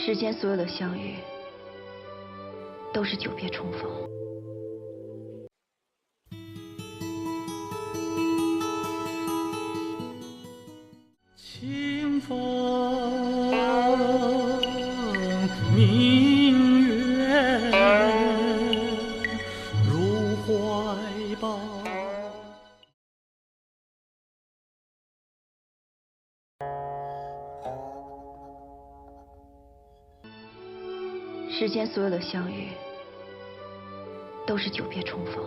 世间所有的相遇，都是久别重逢。清风明月如怀抱。世间所有的相遇，都是久别重逢。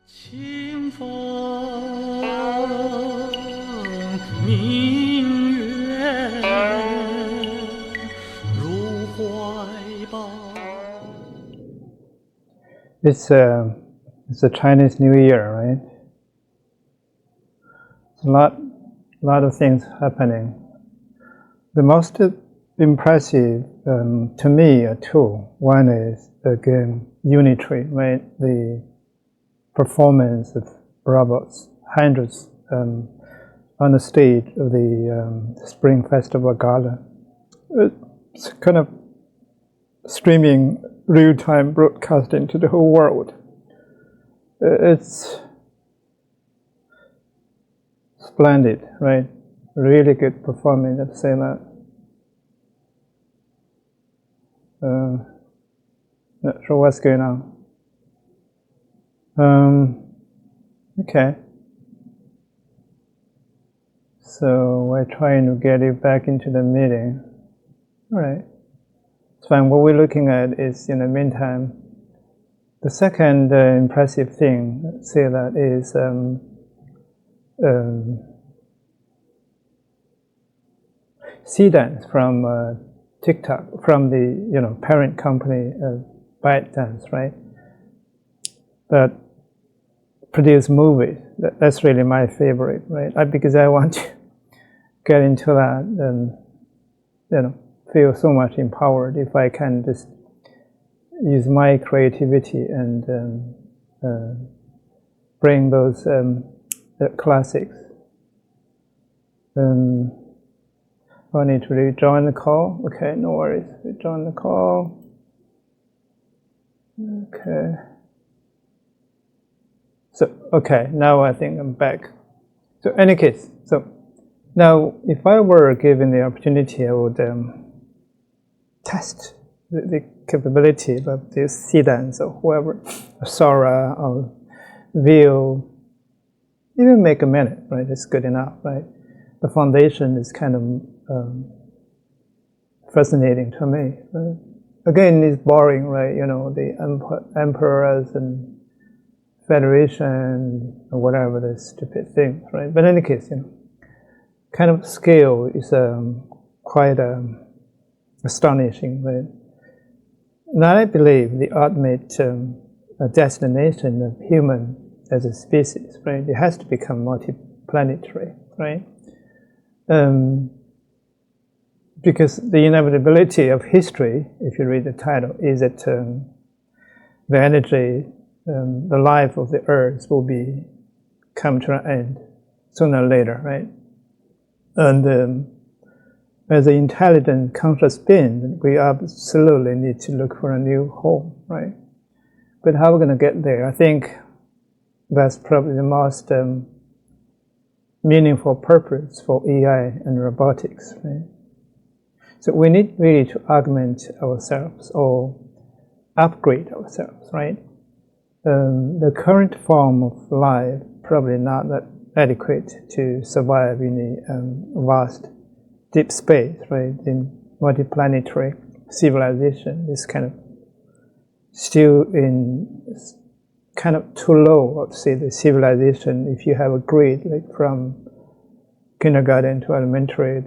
清风明月如怀抱。It's a Chinese New Year, right? It's a lot of things happening. The most impressive to me are two. One is again unitary, right? The performance of robots, hundreds on the stage of the Spring Festival Gala. It's kind of streaming real-time broadcasting to the whole world. It's splendid, right? Really good performance, I'd say that. Not sure what's going on. Okay. So we're trying to get you back into the meeting. All right. It's fine. What we're looking at is, in the meantime, the second impressive thing, let's say that is C-Dance from TikTok, from the parent company ByteDance, right? That produce movies. That's really my favorite, right? Because I want to get into that and feel so much empowered if I can just use my creativity and bring those classics. I need to rejoin the call. Okay, no worries. Rejoin the call. Okay. So, okay, now I think I'm back. So, any case, so now if I were given the opportunity, I would test the capability of this C-Dance or whoever, Sora or Vue, even make a minute, right? It's good enough, right? The foundation is kind of fascinating to me. Right? Again, it's boring, right? The emperors and federation or whatever the stupid things, right? But in any case, kind of scale is quite astonishing, right? Now I believe the ultimate destination of human as a species, right? It has to become multi-planetary, right? Because the inevitability of history, if you read the title, is that the energy, the life of the Earth will come to an end sooner or later, right? And as an intelligent, conscious being, we absolutely need to look for a new home, right? But how are we going to get there? I think that's probably the most meaningful purpose for AI and robotics, right? So we need really to augment ourselves or upgrade ourselves, right? The current form of life probably not that adequate to survive in a vast deep space, right? In multiplanetary civilization is kind of still in kind of too low, I would say, the civilization. If you have a grade like from kindergarten to elementary,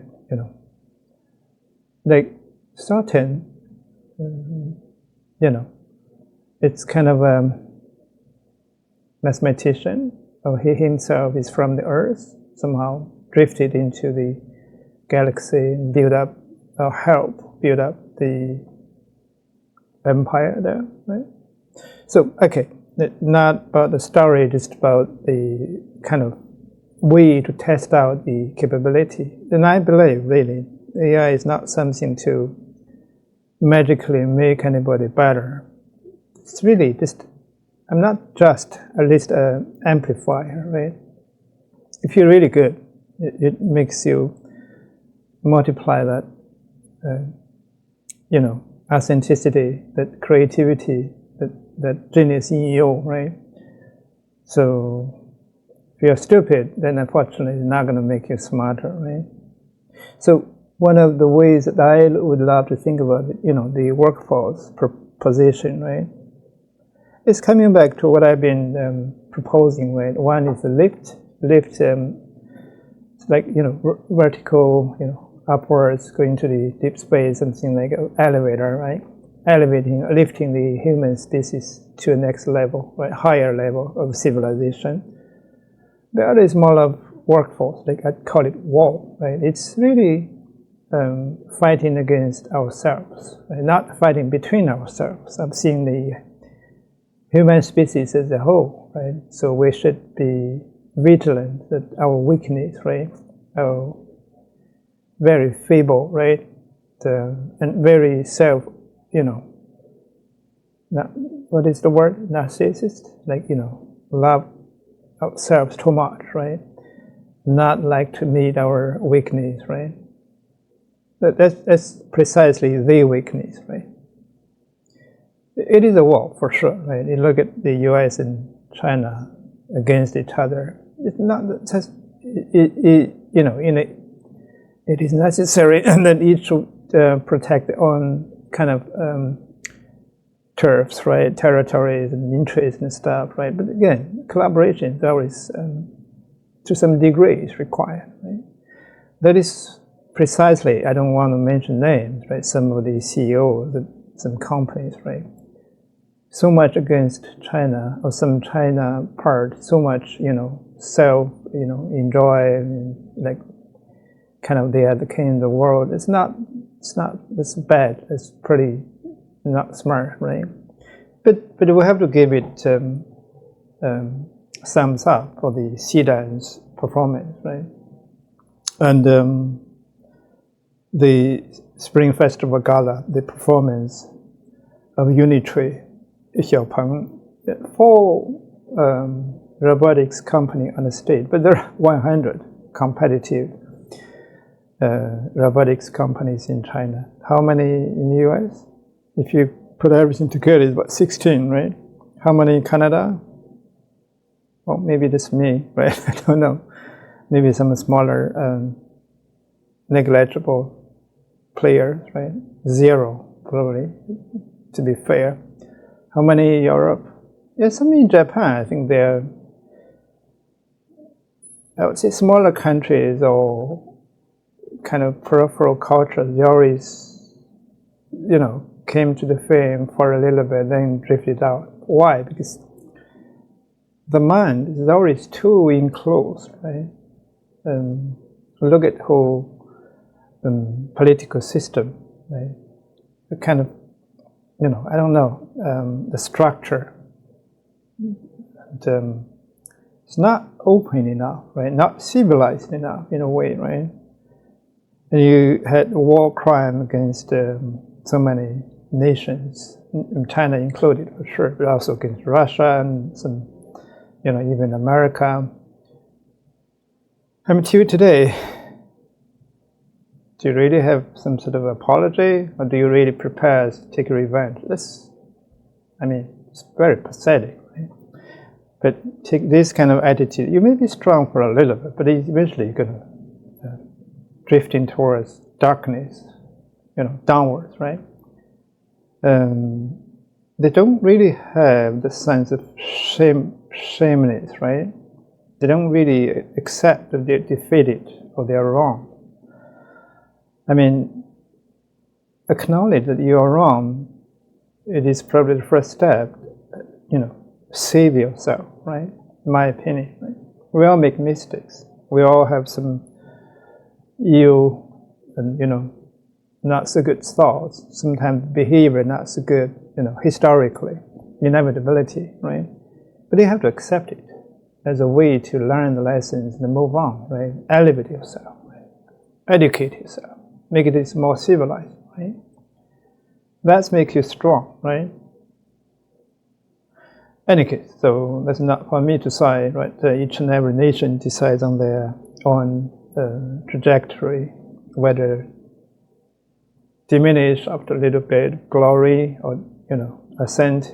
like certain, it's kind of a mathematician, or he himself is from the Earth, somehow drifted into the galaxy and build up the empire there, right? So, okay, not about the story, just about the kind of way to test out the capability. And I believe, really, AI is not something to magically make anybody better. It's really just, I'm not just at least an amplifier, right? If you're really good, it makes you multiply that, authenticity, that creativity, that genius in you, right? So if you're stupid, then unfortunately it's not going to make you smarter, right? So one of the ways that I would love to think about it, the workforce position, right? It's coming back to what I've been proposing, right? One is the lift, it's like, vertical, upwards, going to the deep space, something like an elevator, right? Lifting the human species to a next level, right? Higher level of civilization. The other is more of workforce, like I call it war, right? It's really fighting against ourselves, right? Not fighting between ourselves. I'm seeing the human species as a whole, right? So we should be vigilant that our weakness, right? Our very feeble, right? And very what is the word? Narcissist? Like, love ourselves too much, right? Not like to meet our weakness, right? That's precisely the weakness, right? It is a war for sure, right? You look at the U.S. and China against each other. It's not just it is necessary, and that each should protect their own kind of turfs, right? Territories and interests and stuff, right? But again, collaboration is always, to some degree, is required, right? That is precisely, I don't want to mention names, right? Some of the CEOs of some companies, right? So much against China, or some China part, so much, self, enjoy, like, kind of they are the king of the world. It's bad. It's pretty not smart, right? But we have to give it thumbs up for the CDAN's performance, right? And the Spring Festival Gala, the performance of Unitree, Xiaopeng, 4 robotics company on the stage, but there are 100 competitive robotics companies in China. How many in the US? If you put everything together, it's about 16, right? How many in Canada? Well, maybe that's me, right? I don't know. Maybe some smaller, negligible players, right? 0, probably, to be fair. How many in Europe? Yeah, some in Japan. I think they're, I would say, smaller countries or kind of peripheral cultures. They always, came to the fame for a little bit, then drifted out. Why? Because the mind is always too enclosed, right? Look at whole political system, right? The kind of, I don't know, the structure. And, it's not open enough, right? Not civilized enough in a way, right? And you had war crime against so many nations, China included for sure, but also against Russia and some, even America. Until today, do you really have some sort of apology, or do you really prepare to take revenge? It's very pathetic, right? But take this kind of attitude. You may be strong for a little bit, but eventually you're going to drifting towards darkness, downwards, right? They don't really have the sense of shameness, right? They don't really accept that they're defeated or they're wrong. Acknowledge that you are wrong. It is probably the first step. Save yourself, right? In my opinion, right? We all make mistakes. We all have some ill and not so good thoughts. Sometimes behavior not so good, historically, inevitability, right? But you have to accept it, as a way to learn the lessons and move on, right? Elevate yourself, right? Educate yourself, make it more civilized, right? That makes you strong, right? Any case, so that's not for me to say, right? Each and every nation decides on their own trajectory, whether diminish after a little bit, glory, or ascend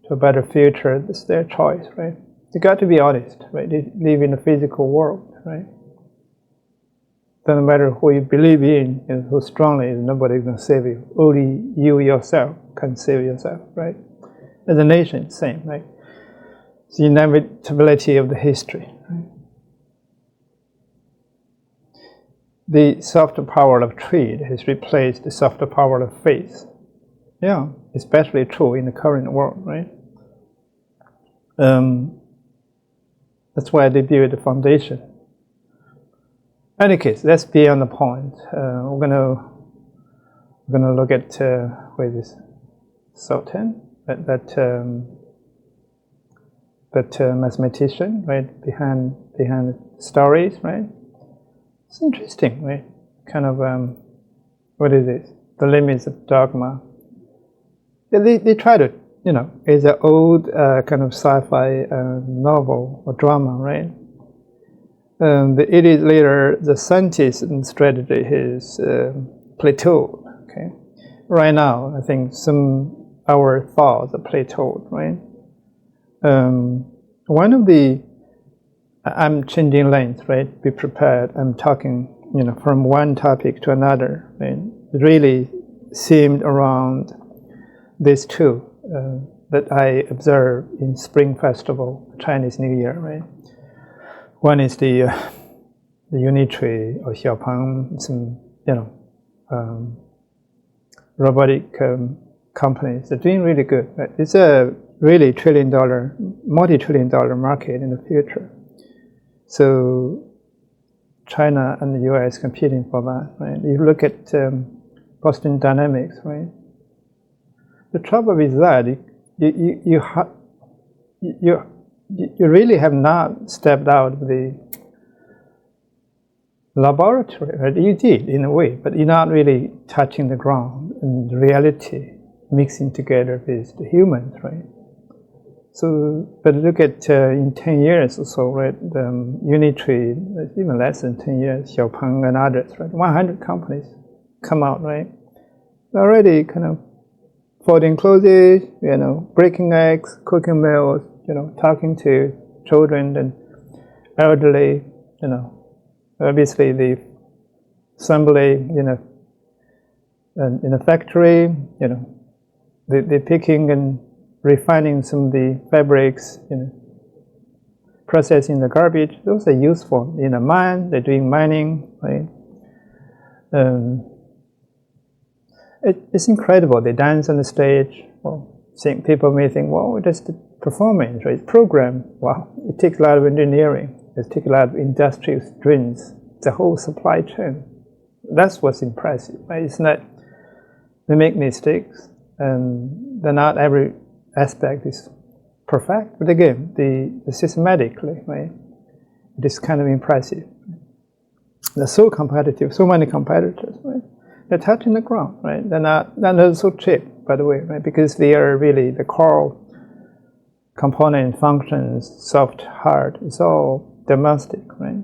to a better future. That's their choice, right? You got to be honest, right? They live in a physical world, right? Doesn't matter who you believe in and who strongly is, nobody's going to save you. Only you yourself can save yourself, right? As a nation, same, right? It's the inevitability of the history, right? The soft power of trade has replaced the soft power of faith. Yeah, especially true in the current world, right? That's why they build the foundation. In any case, that's beyond the point. We're gonna look at where is this? Sultan, that mathematician, right? Behind stories, right? It's interesting, right? Kind of what is it? The limits of dogma. They try to, it's an old kind of sci-fi novel or drama, right? The idiot later, the scientist and strategy is plateaued. Okay, right now I think our thoughts are plateaued, right? One of the I'm changing lanes, right? Be prepared. I'm talking, from one topic to another. Right? It really seemed around these two that I observed in Spring Festival, Chinese New Year, right? One is the Unitree or Xiaopeng, some robotic companies. They're doing really good. Right? It's a really multi-trillion-dollar market in the future. So China and the U.S. competing for that. Right? You look at Boston Dynamics, right? The trouble with that, you really have not stepped out of the laboratory, right? You did in a way, but you're not really touching the ground and the reality mixing together with the humans, right? So, but look at in 10 years or so, right? The Unitree, even less than 10 years, Xiaopeng and others, right? 100 companies come out, right? Already kind of folding clothes, breaking eggs, cooking meals, talking to children and elderly, obviously the assembly, in a factory, the picking and refining some of the fabrics, processing the garbage. Those are useful in a mine. They're doing mining, right? It's incredible. They dance on the stage. Well, people may think, well, just the performance, right? Program. Wow, it takes a lot of engineering. It takes a lot of industrial strength. The whole supply chain. That's what's impressive, right? It's not they make mistakes, and then not every aspect is perfect. But again, the systematically, right? It is kind of impressive. They're so competitive. So many competitors, right? They're touching the ground, right? They're not so cheap, by the way, right? Because they are really the core component functions, soft, hard. It's all domestic, right?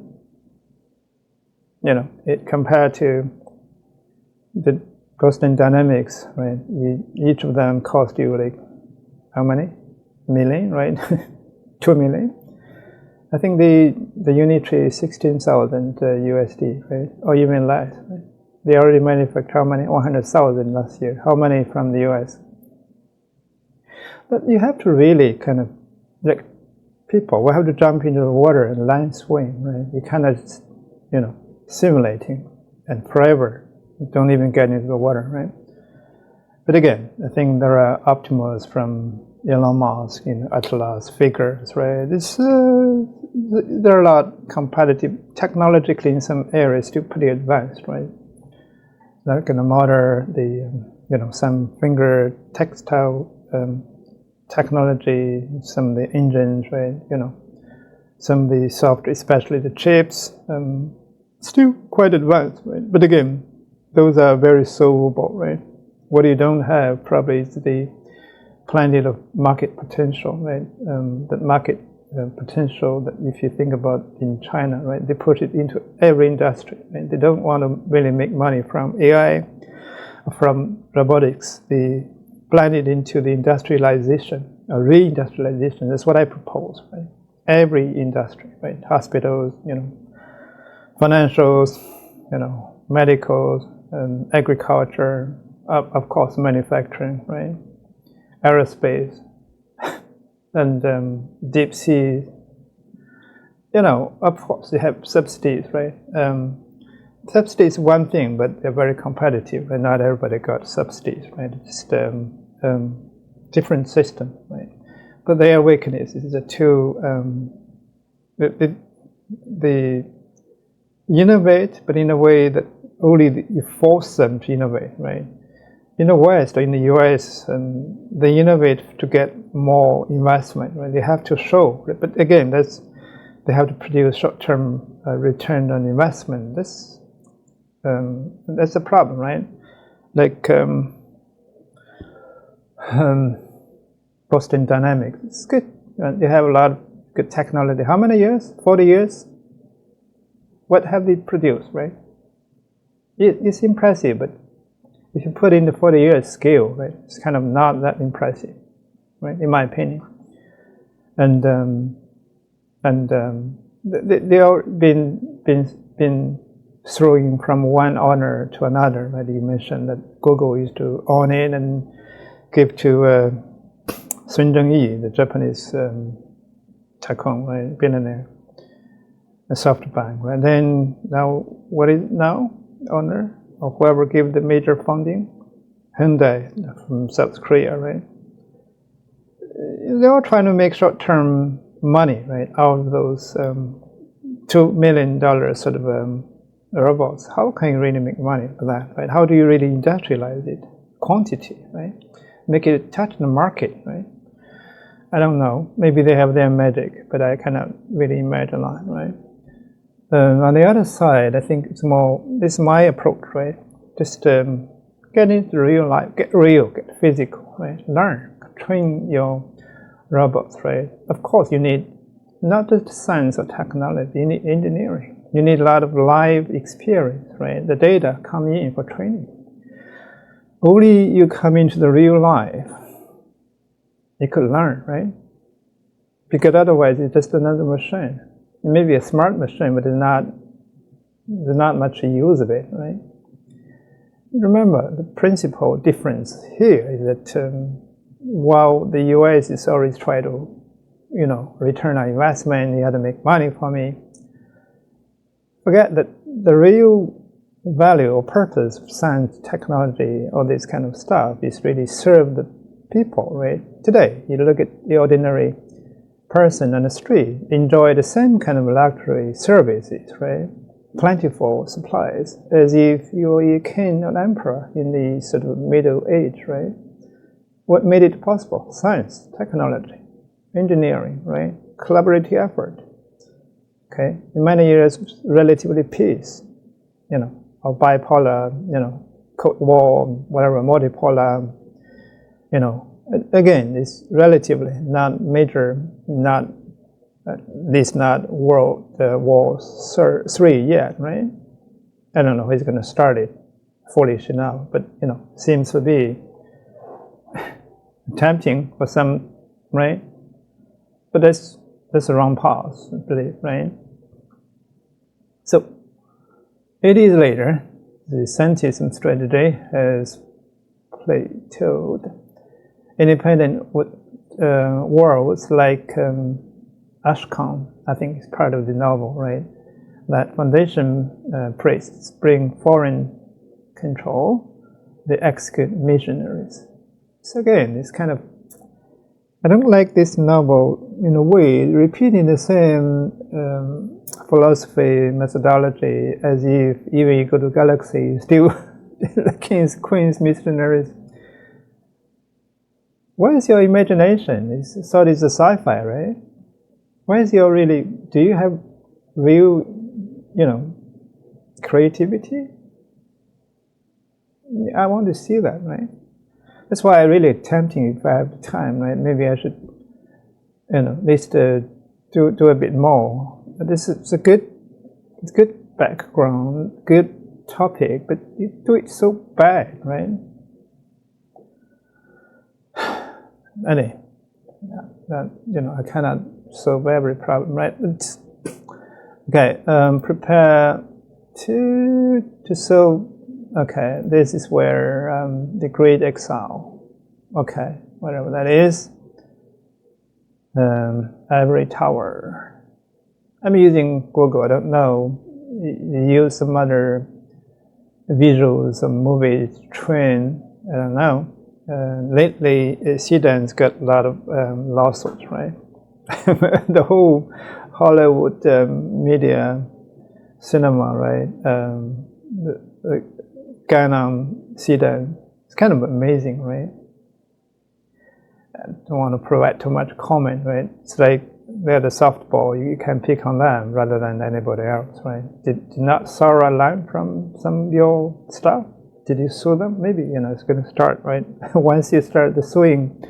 It compared to the Boston Dynamics, right? Each of them cost you like how many million, right? 2 million. I think the Unitree is 16,000 USD, right? Or even less. Right? They already manufactured how many? 100,000 last year. How many from the US? But you have to really kind of, like people, we have to jump into the water and line swim, right? You cannot, simulating and forever. You don't even get into the water, right? But again, I think there are optimists from Elon Musk, Atlas figures, right? There are a lot competitive technologically in some areas still pretty advanced, right? Like in the motor, some finger textile technology, some of the engines, right? some of the software, especially the chips, still quite advanced, right? But again, those are very solvable, right? What you don't have probably is the plenty of market potential, right? The market potential that if you think about in China, right? They put it into every industry, right? They don't want to really make money from AI, or from robotics. They blend it into the industrialization, or reindustrialization. That's what I propose, right? Every industry, right? Hospitals, financials, medicals, agriculture, of course, manufacturing, right? Aerospace, and deep sea. Of course, they have subsidies, right? Subsidies is one thing, but they're very competitive, and not everybody got subsidies, right? It's just different system, right? But their weakness is they innovate, but in a way that only you force them to innovate, right? In the West or in the US, they innovate to get more investment, right? They have to show, but again, they have to produce short-term return on investment. That's a problem, right? Like Boston Dynamics, it's good. They have a lot of good technology. How many years? 40 years? What have they produced, right? It's impressive, but if you put in the 40 years scale, right, it's kind of not that impressive, right, in my opinion. And they all been throwing from one owner to another, right? You mentioned that Google used to own it and give to Sun Zhengyi, the Japanese tycoon, right, billionaire, a SoftBank. And then now, what is now owner? Or whoever gave the major funding, Hyundai from South Korea, right? They're all trying to make short-term money, right, out of those $2 million sort of robots. How can you really make money for that, right? How do you really industrialize it? Quantity, right? Make it touch the market, right? I don't know. Maybe they have their magic, but I cannot really imagine that, right? On the other side, I think it's more, this is my approach, right? Just get into real life, get real, get physical, right? Learn, train your robots, right? Of course, you need not just science or technology, you need engineering. You need a lot of live experience, right? The data come in for training. Only you come into the real life, you could learn, right? Because otherwise, it's just another machine. It may be a smart machine, but there's not much use of it, right? Remember, the principal difference here is that while the US is always trying to, return on investment, you have to make money for me, forget that the real value or purpose of science, technology, all this kind of stuff is really serve the people, right? Today, you look at the ordinary person on the street, enjoy the same kind of luxury services, right? Plentiful supplies, as if you were a king or emperor in the sort of Middle Age, right? What made it possible? Science, technology, engineering, right? Collaborative effort. Okay, in many years, relatively peace, or bipolar, Cold War, whatever, multipolar, again, it's relatively not major, not at least not World War III yet, right? I don't know who's going to start it, foolish enough, but seems to be tempting for some, right? But that's the wrong path, I believe, right? So 80 years later, the scientism strategy has plateaued. Independent worlds like Ashcan, I think is part of the novel, right? That foundation priests bring foreign control, they execute missionaries. So again, it's kind of, I don't like this novel in a way, repeating the same philosophy, methodology, as if even you go to galaxy, still the kings, queens, missionaries. Where is your imagination? It's a sci-fi, right? Why is your really, do you have real, creativity? I want to see that, right? That's why I'm really tempting if I have the time, right? Maybe I should, at least do a bit more. But this is it's good background, good topic, but you do it so bad, right? Anyway, I cannot solve every problem, right? Okay, prepare to solve. Okay, this is where the great exile. Okay, whatever that is. Ivory tower. I'm using Google. I don't know. You use some other visuals, some movies, train. I don't know. Lately, Sudan's got a lot of lawsuits, right? The whole Hollywood media, cinema, right? The Ghana, Sudan. It's kind of amazing, right? I don't want to provide too much comment, right? It's like they're the softball. You can pick on them rather than anybody else, right? Did not Sarah learn from some of your stuff? Did you sue them? Maybe, it's going to start, right? Once you start the suing,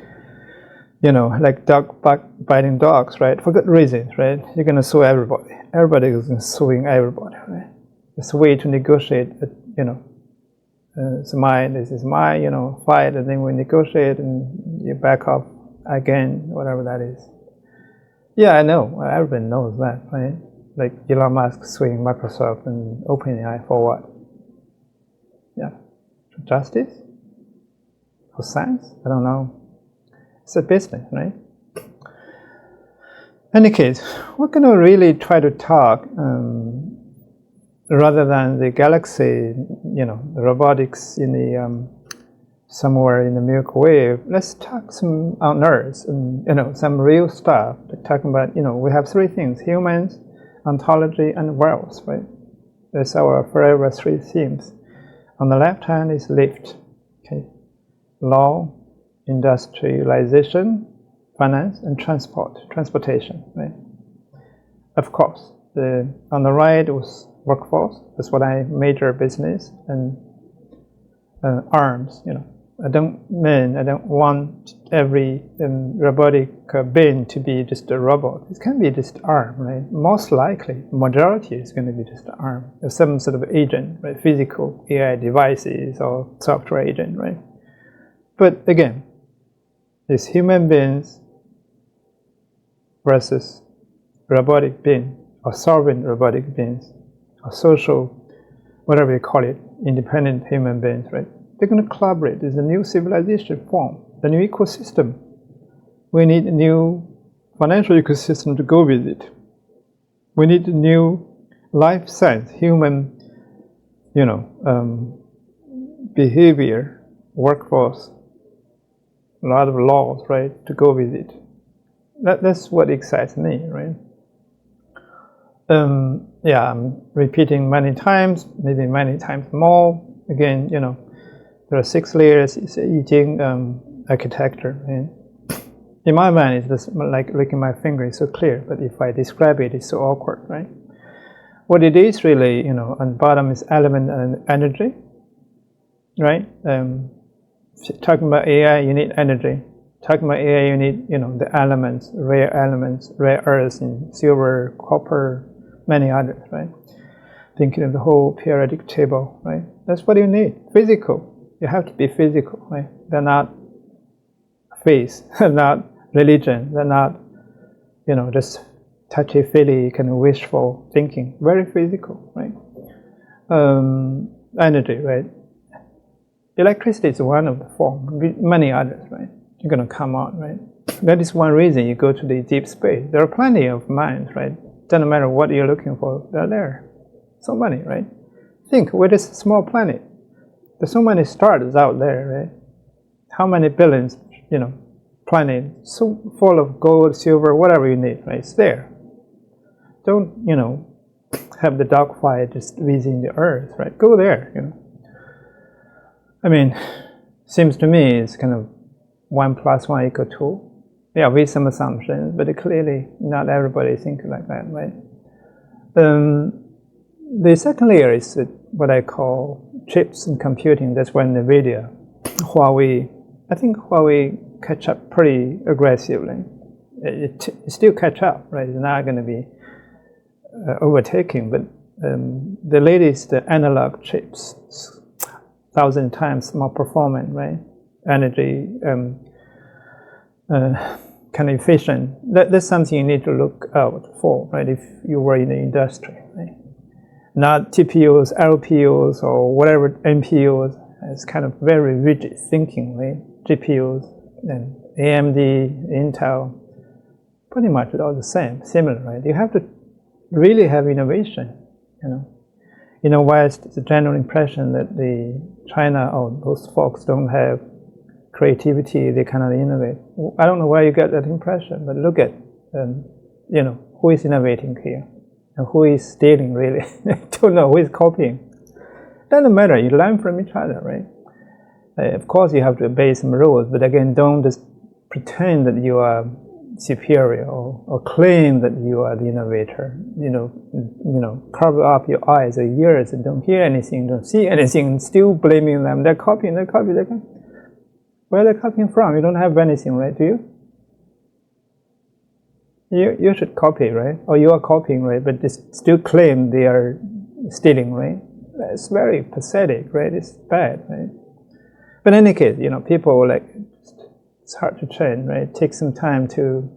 like dog biting dogs, right? For good reasons, right? You're going to sue everybody. Everybody is suing everybody, right? It's a way to negotiate, this is my, fight, and then we negotiate and you back off again, whatever that is. Yeah, I know. Everybody knows that, right? Like Elon Musk suing Microsoft and OpenAI for what? Yeah. For justice? For science? I don't know. It's a business, right? In any case, we're going to really try to talk rather than the galaxy, the robotics in the somewhere in the Milky Way. Let's talk some on Earth and some real stuff. Talking about we have three things: humans, ontology, and wealth. Right? That's our forever three themes. On the left hand is lift. Okay, law, industrialization, finance, and transportation. Right? Of course, on the right was workforce. That's what I major business, and arms. I don't want every robotic being to be just a robot. It can be just arm, right? Most likely, majority is going to be just arm. There's some sort of agent, right? Physical AI devices or software agent, right? But again, it's human beings versus robotic being, or sovereign robotic beings, or social, whatever you call it, independent human beings, right? They're going to collaborate. There's a new civilization form, a new ecosystem. We need a new financial ecosystem to go with it. We need a new life science, human, behavior, workforce, a lot of laws, right, to go with it. That's what excites me, right? I'm repeating many times, maybe many times more. Again, there are 6 layers. It's a I Ching architecture. And in my mind, it's just like licking my finger. It's so clear, but if I describe it, it's so awkward, right? What it is really, on the bottom is element and energy, right? Talking about AI, you need energy. Talking about AI, you need, the elements, rare earths, and silver, copper, many others, right? Thinking of the whole periodic table, right? That's what you need. Physical. You have to be physical, right? They're not faith, they're not religion, they're not, just touchy-feely kind of wishful thinking. Very physical, right? Energy, right? Electricity is one of the forms, many others, right? You're going to come out, right? That is one reason you go to the deep space. There are plenty of minds, right? Doesn't matter what you're looking for, they're there. So many, right? Think, we're just a small planet. There's so many stars out there, right? How many billions, planets, so full of gold, silver, whatever you need, right? It's there. Don't, have the dogfight just visiting the Earth, right? Go there, I mean, seems to me it's kind of 1 + 1 = 2. Yeah, with some assumptions, but clearly not everybody thinks like that, right? The second layer is what I call chips and computing. That's where NVIDIA, I think Huawei catch up pretty aggressively. It still catch up, right? It's not going to be overtaking, but the latest analog chips, 1,000 times more performant, right? Energy kind of efficient. That's something you need to look out for, right? If you were in the industry, right? Not TPUs, LPUs, or whatever NPUs. It's kind of very rigid thinking, right? GPUs and AMD, Intel, pretty much all the same, similar, right? You have to really have innovation, you know. In the West, it's a general impression that China or those folks don't have creativity, they cannot innovate. I don't know where you get that impression, but look at, you know, who is innovating here and who is stealing, really. I don't know who is copying. Doesn't matter, you learn from each other, right? Of course, you have to obey some rules, but again, don't just pretend that you are superior or claim that you are the innovator. You know, cover up your eyes or ears and don't hear anything, don't see anything, and still blaming them. They're copying. Where are they copying from? You don't have anything, right? Do you? You should copy, right? Or you are copying, right? But they still claim they are stealing, right? That's very pathetic, right? It's bad, right? But in any case, you know, people like, it's hard to change, right? It takes some time to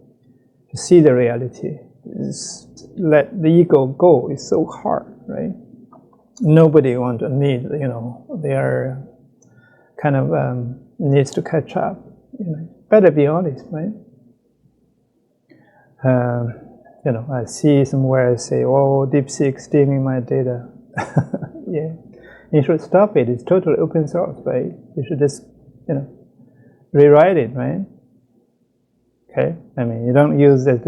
see the reality. Let the ego go. It's so hard, right? Nobody wants to need, you know, they are kind of needs to catch up. You know, better be honest, right? You know, I see somewhere say, "Oh, DeepSeek stealing my data." Yeah, you should stop it. It's totally open source, right? You should just, you know, rewrite it, right? Okay, I mean, you don't use it.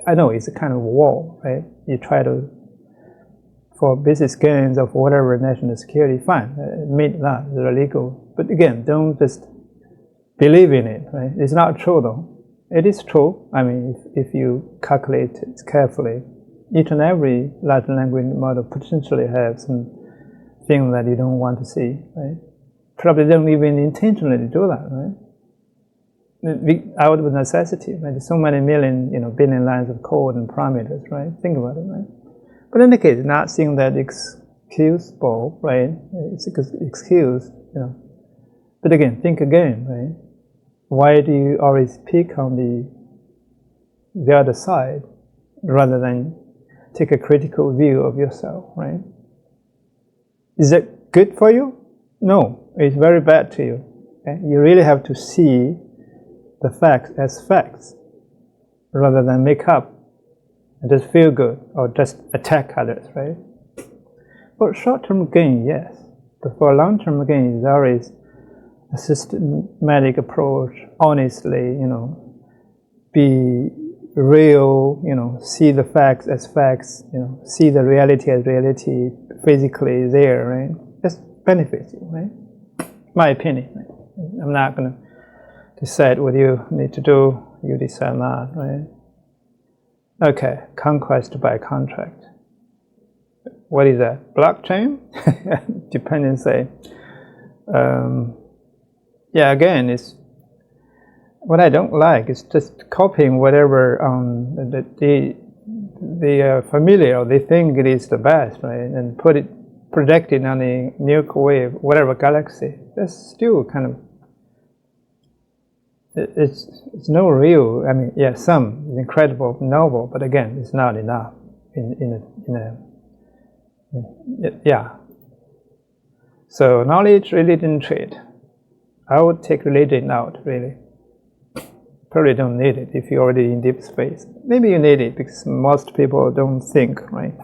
I know it's a kind of war, right? You try to, for business gains or for whatever national security, fine, admit that, they're illegal. But again, don't just believe in it, right? It's not true though. It is true. I mean, if you calculate it carefully, each and every large language model potentially has some thing that you don't want to see, right? Probably don't even intentionally do that, right? Out of necessity, right? There's so many million, you know, billion lines of code and parameters, right? Think about it, right? But in the case, not seeing that excusable, right? It's excused, you know. But again, think again, right? Why do you always pick on the other side rather than take a critical view of yourself, right? Is it good for you? No, it's very bad to you. Okay? You really have to see the facts as facts rather than make up and just feel good or just attack others, right? For short-term gain, yes. But for long-term gain, it's always a systematic approach, honestly, you know, be real, you know, see the facts as facts, you know, see the reality as reality, physically there, right? Just benefits you, right? My opinion, right? I'm not going to decide what you need to do, you decide that, right? Okay, conquest by contract. What is that? Blockchain? Dependency. Yeah, again, it's what I don't like is just copying whatever they are familiar or they think it is the best, right? And project it on the Milky Way, whatever galaxy. That's still kind of, it's no real. I mean, yeah, some is incredible, novel, but again, it's not enough. Yeah. So knowledge, religion, trade. I would take religion out, really. Probably don't need it if you're already in deep space. Maybe you need it because most people don't think, right?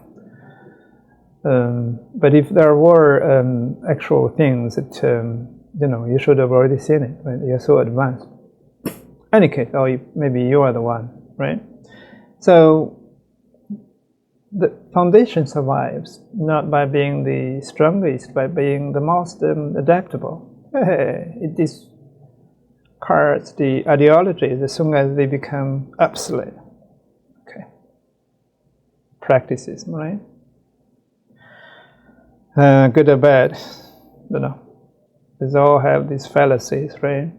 But if there were actual things that, you know, you should have already seen it, right? You're so advanced. Any case, or maybe you are the one, right? So the foundation survives not by being the strongest, by being the most adaptable. It is cards, the ideologies, as soon as they become obsolete. Okay. Practices, right? Good or bad, they all have these fallacies, right?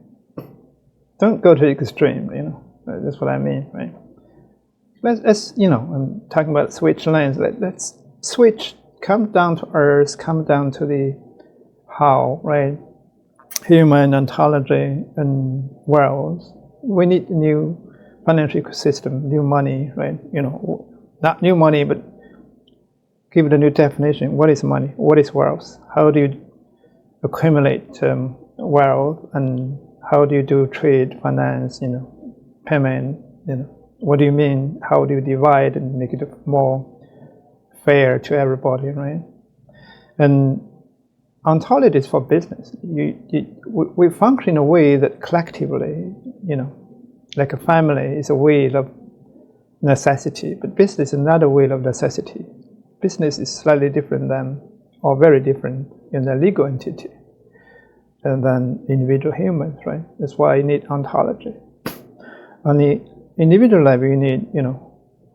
Don't go to the extreme, That's what I mean, right? Let's I'm talking about switch lanes. Let's switch, come down to earth, come down to the how, right? Human ontology and worlds. We need a new financial ecosystem, new money, right? Not new money, but give it a new definition. What is money? What is wealth? How do you accumulate wealth, and how do you do trade, finance, payment, what do you mean? How do you divide and make it more fair to everybody, right? And ontology is for business. We function in a way that collectively, like a family is a wheel of necessity, but business is another wheel of necessity. Business is slightly different than, or very different in the legal entity than individual humans, right? That's why you need ontology. On the individual level, you need,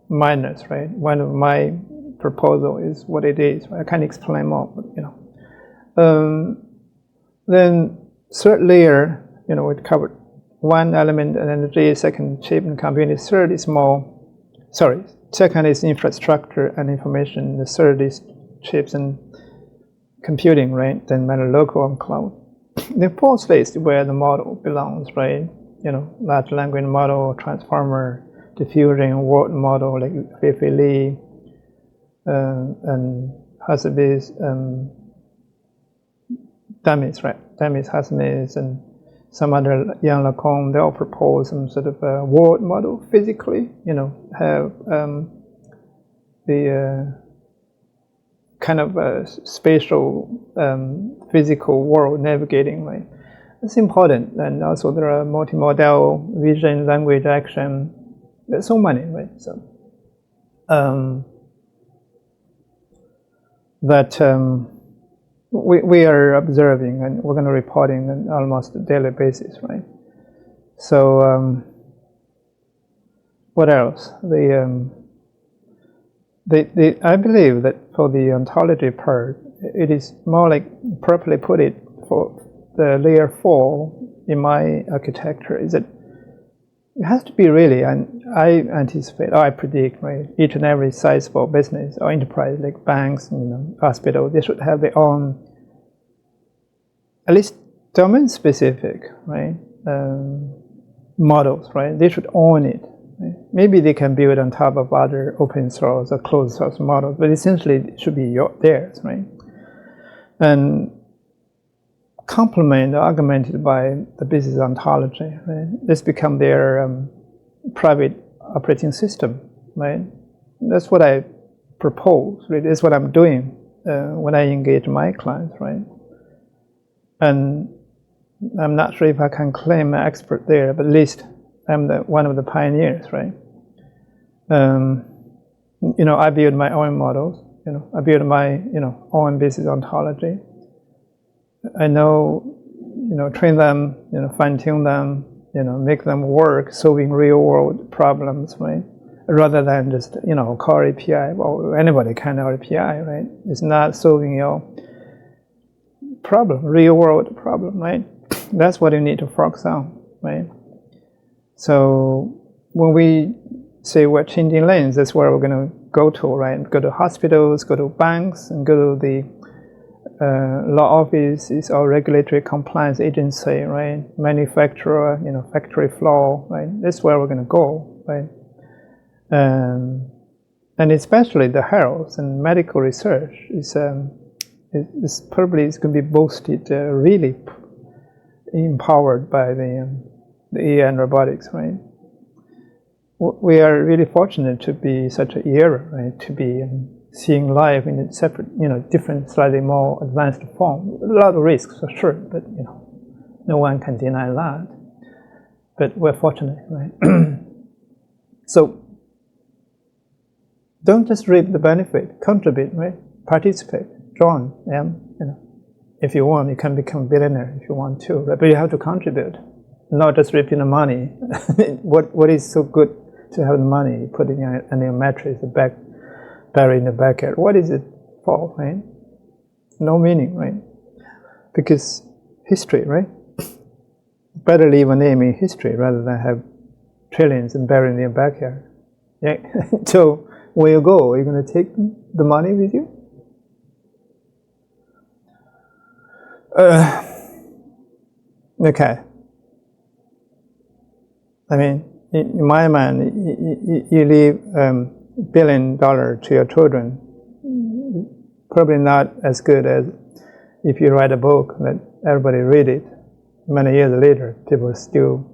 minors, right? One of my proposal is what it is. I can't explain more, but, then third layer, it covered one element and energy, second chip and computing. Third is second is infrastructure and information. The third is chips and computing, right? Then matter local and cloud. The fourth is where the model belongs, right? Large language model, transformer, diffusion, word model like Fei Li, and Haseby's Damis, right? Damis, Haseby's, and some other young Lacan, they all propose some sort of a word model physically, have the kind of a spatial, physical world navigating, right? It's important. And also there are multimodal vision, language, action. There's so many, right? So that we are observing, and we're going to reporting on almost a daily basis, right? So what else? I believe that for the ontology part, it is more like, properly put it, for the layer 4 in my architecture, is that it has to be really, and I anticipate, or I predict, right, each and every sizable business or enterprise like banks, hospitals, they should have their own, at least domain specific, right, models, right? They should own it. Right? Maybe they can build on top of other open source or closed source models, but essentially it should be theirs, right? And complement or augmented by the business ontology, right? This become their private operating system, right? That's what I propose, right? That's what I'm doing when I engage my clients, right? And I'm not sure if I can claim an expert there, but at least I'm one of the pioneers, right? I build my own models, I build my, own business ontology. I know, train them, fine-tune them, make them work, solving real-world problems, right? Rather than just, call API. Well, anybody can API, right? It's not solving your problem, real-world problem, right? That's what you need to focus on, right? So when we say we're changing lanes, that's where we're going to go to, right? Go to hospitals, go to banks, and go to the law offices or regulatory compliance agency, right? Manufacturer, factory floor, right? That's where we're going to go, right? And especially the health and medical research is probably going to be boosted, really empowered by the AI and robotics, right? We are really fortunate to be such an era, right? To be seeing life in a separate, different, slightly more advanced form. A lot of risks, for sure, but no one can deny that. But we're fortunate, right? So don't just reap the benefit, contribute, right? Participate, join, and if you want, you can become a billionaire if you want to, right? But you have to contribute. not just ripping the money. What is so good to have the money put in your mattress, buried in the backyard? What is it for, right? No meaning, right? Because history, right? Better leave a name in history rather than have trillions and buried in your backyard. Yeah. So when you go, are you going to take the money with you? Okay. I mean, in my mind, you leave $1 billion to your children, probably not as good as if you write a book that everybody read it. Many years later, people still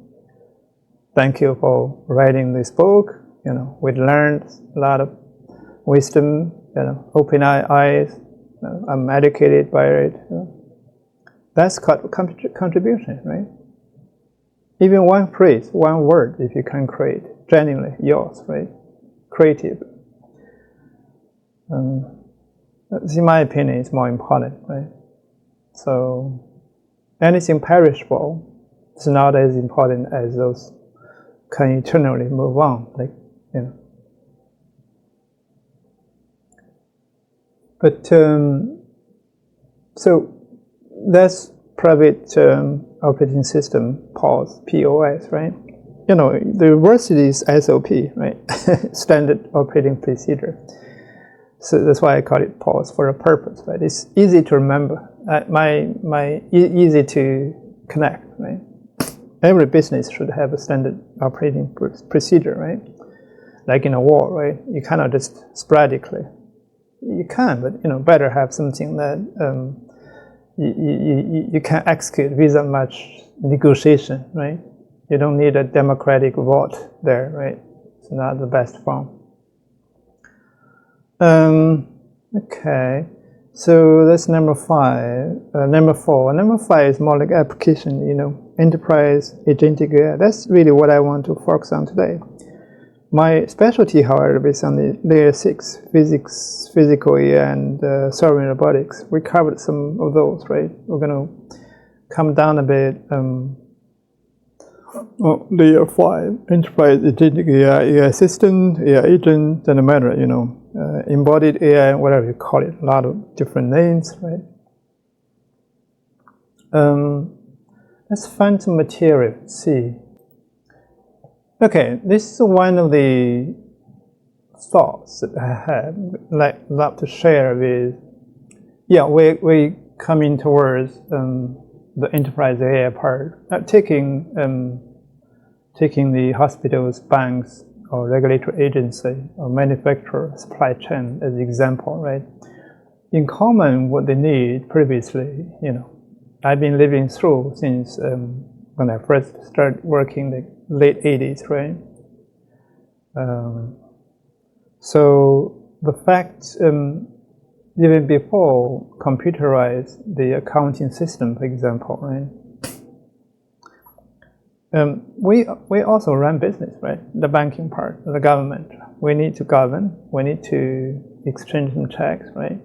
thank you for writing this book. You know, we learned a lot of wisdom. You know, open eyes. You know, I'm educated by it. You know. That's contribution, right? Even one phrase, one word, if you can create, genuinely yours, right? Creative. In my opinion, it's more important, right? So anything perishable is not as important as those can eternally move on, like, you know. But so that's private operating system, POS, right? You know, the university is SOP, right? Standard operating procedure. So that's why I call it POS, for a purpose, right? It's easy to remember, easy to connect, right? Every business should have a standard operating procedure, right? Like in a war, right? You cannot just sporadically. You can, but you know, better have something that you can execute without much negotiation, right? You don't need a democratic vote there, right? It's not the best form. Okay, so that's number 5. Number 4. Number 5 is more like application, you know, enterprise, agentic AI. That's really what I want to focus on today. My specialty, however, is on the layer 6, physics, physical AI, and sovereign robotics. We covered some of those, right? We're going to come down a bit. Layer 5, enterprise, agentic AI, AI assistant, AI agent, doesn't matter, you know, embodied AI, whatever you call it, a lot of different names, right? Let's find some material, see. Okay, this is one of the thoughts that I have, love to share with. Yeah, we coming towards the enterprise AI part, taking the hospitals, banks, or regulatory agency, or manufacturer, supply chain as an example, right? In common, what they need previously, you know, I've been living through since when I first started working in the late 80s, right? So the fact, even before computerized the accounting system, for example, right? We also run business, right? The banking part, the government. We need to govern. We need to exchange some checks, right?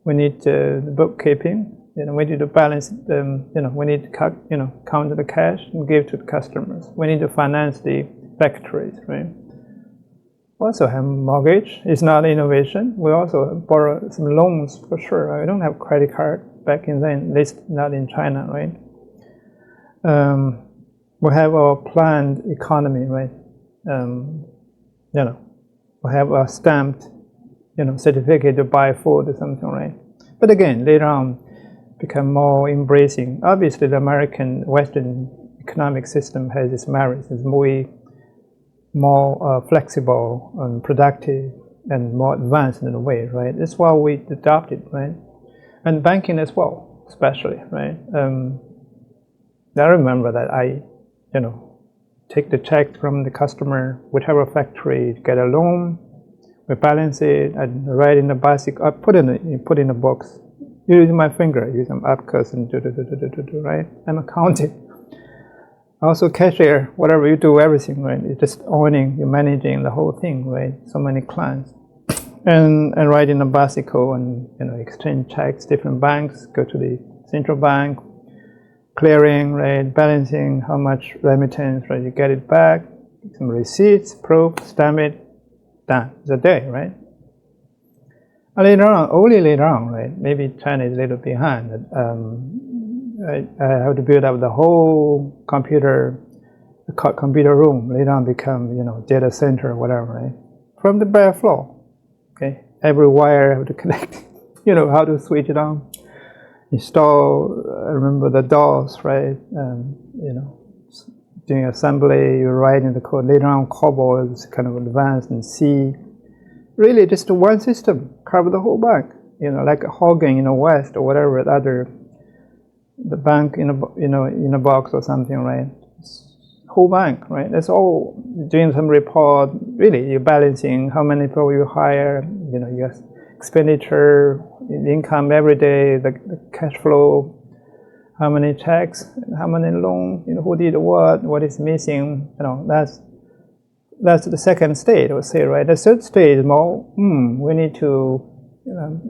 We need the bookkeeping. You know, we need to balance. You know, we need to count the cash and give to the customers. We need to finance the factories, right? We also have mortgage. It's not innovation. We also borrow some loans for sure. I don't have credit card back in then, at least not in China, right? We have our planned economy, right? You know, we have a stamped, you know, certificate to buy food or something, right? But again, later on, become more embracing. Obviously, the American Western economic system has its merits. It's more flexible and productive and more advanced in a way, right? That's why we adopted, right? And banking as well, especially, right? I remember that I, you know, take the check from the customer, whichever factory, get a loan, we balance it, I write in the basic, I put in a box, using my finger, using abacus and right? I'm accounting. Also cashier, whatever you do, everything, right? You're just owning, you're managing the whole thing, right? So many clients. And write in a basic and, you know, exchange checks, different banks, go to the central bank, clearing, right? Balancing how much remittance, right? You get it back, some receipts, proof, stamp it, done. It's a day, right? And later on, only later on, right? Maybe China is a little behind. I have to build up the whole computer room. Later on, become data center or whatever, right? From the bare floor. Okay, every wire I have to connect. How to switch it on. Install. I remember the DOS, right? Doing assembly, you're writing the code. Later on, COBOL is kind of advanced, and C. Really, just one system cover the whole bank. Like Hogan in the West or whatever the bank in a box or something, right? Whole bank, right? That's all. Doing some report. Really, you're balancing how many people you hire. Your expenditure, income every day, the cash flow. How many checks, how many loans, who did what is missing, that's the second stage, I would say, right? The third stage is more, we need to,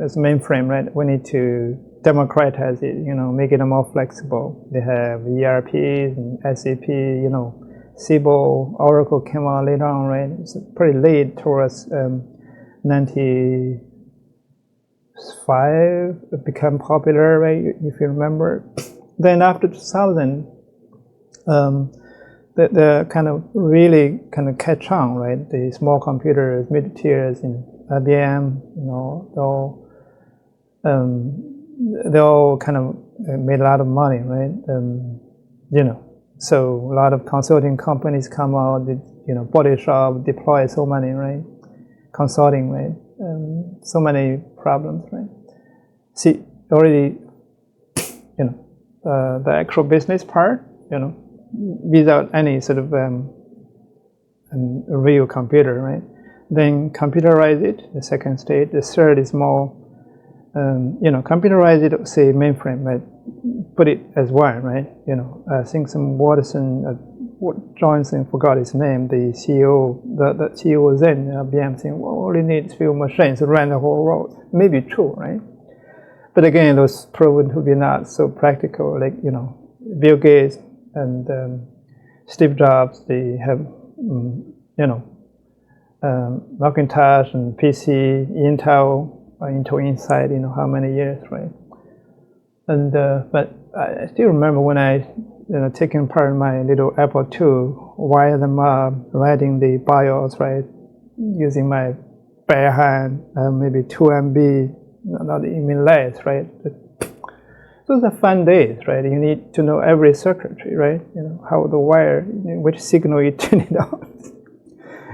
as mainframe, right? We need to democratize it, make it more flexible. They have ERPs and SAP, Siebel, Oracle came out later on, right? It's pretty late towards 95, it became popular, right? If you remember. Then after 2000, the kind of really kind of catch on, right? The small computers, mid tiers in IBM, they all kind of made a lot of money, right? So a lot of consulting companies come out, body shop deploy so many, right? Consulting, right? So many problems, right? See, already, the actual business part, without any sort of real computer, right? Then computerize it, the second stage. The third is more, computerize it, say mainframe, right? Put it as one, right? I think some Johnson, forgot his name, the CEO, the CEO was in IBM saying, well, all you need is few machines to run the whole world. Maybe true, right? But again, those proven to be not so practical. Like, Bill Gates and Steve Jobs, they have, Macintosh and PC, Intel Inside, how many years, right? And but I still remember when I, taking part in my little Apple II, wire them up, writing the BIOS, right, using my bare hand, maybe 2 MB. Not even less, right? Those are fun days, right? You need to know every circuitry, right? How the wire, which signal you turn it on.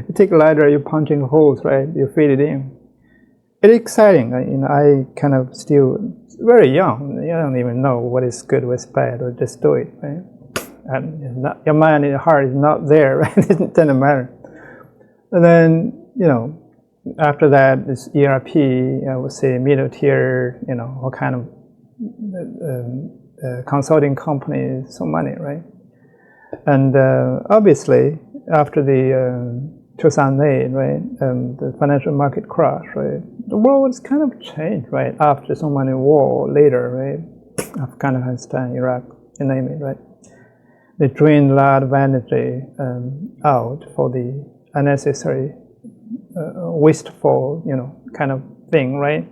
You take a lighter, you punch in holes, right? You feed it in. It's exciting. I kind of still very young. You don't even know what is good, what's bad, or just do it, right? And your mind and your heart is not there, right? It doesn't matter. And then, after that, this ERP, I would say middle tier, all kind of consulting companies, so many, right? And obviously, after the 2008, right, the financial market crash, right, the world was kind of changed, right? After so many wars later, right, Afghanistan, Iraq, you name it, right? They drained a lot of energy out for the unnecessary wasteful, kind of thing, right?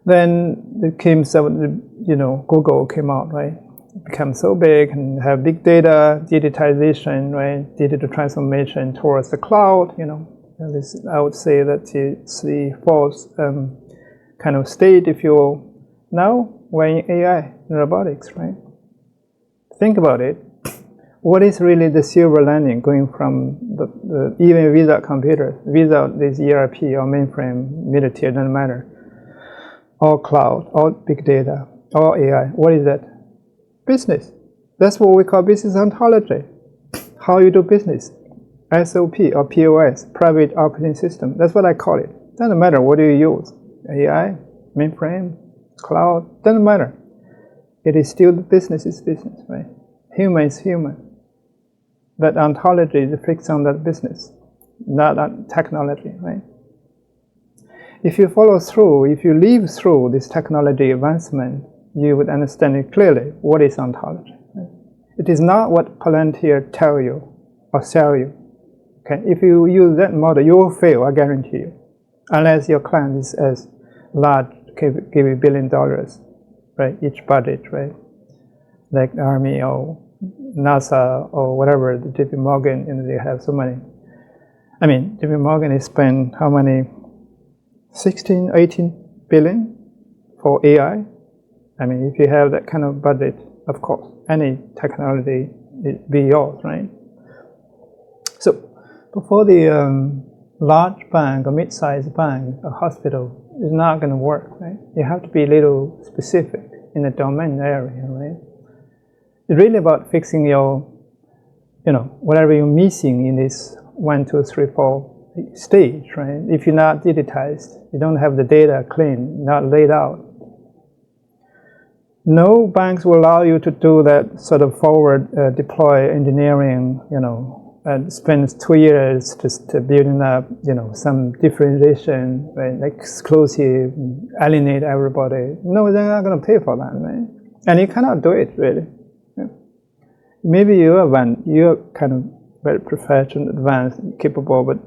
Then it came some, Google came out, right? It became so big and have big data, digitization, right? Digital transformation towards the cloud, This, I would say that it's the fourth kind of state, if you will. Now we're in AI and robotics, right? Think about it. What is really the silver lining going from the even without computers, without this ERP or mainframe, middle tier, doesn't matter. All cloud, all big data, all AI. What is that? Business. That's what we call business ontology. How you do business. SOP or POS, private operating system. That's what I call it. Doesn't matter what do you use. AI, mainframe, cloud, doesn't matter. It is still business is business, right? Human is human. That ontology is fixed on that business, not on technology, right? If you follow through, if you live through this technology advancement, you would understand it clearly what is ontology. It is not what Palantir tell you or sell you. Okay, if you use that model, you will fail, I guarantee you, unless your client is as large, give you $1 billion, right? Each budget, right? Like the Army or NASA or whatever, the JP Morgan, they have so many. I mean, JP Morgan is spent how many? 16, 18 billion for AI. I mean, if you have that kind of budget, of course, any technology will be yours, right? So, before the large bank or mid-sized bank, a hospital is not going to work, right? You have to be a little specific in the domain area, right? It's really about fixing your, whatever you're missing in this 1, 2, 3, 4 stage, right? If you're not digitized, you don't have the data clean, not laid out. No banks will allow you to do that sort of forward deploy engineering, and spend 2 years just building up, some differentiation, right? Like exclusive, alienate everybody. No, they're not going to pay for that, right? And you cannot do it, really. Yeah. Maybe you're kind of very professional, advanced, capable, but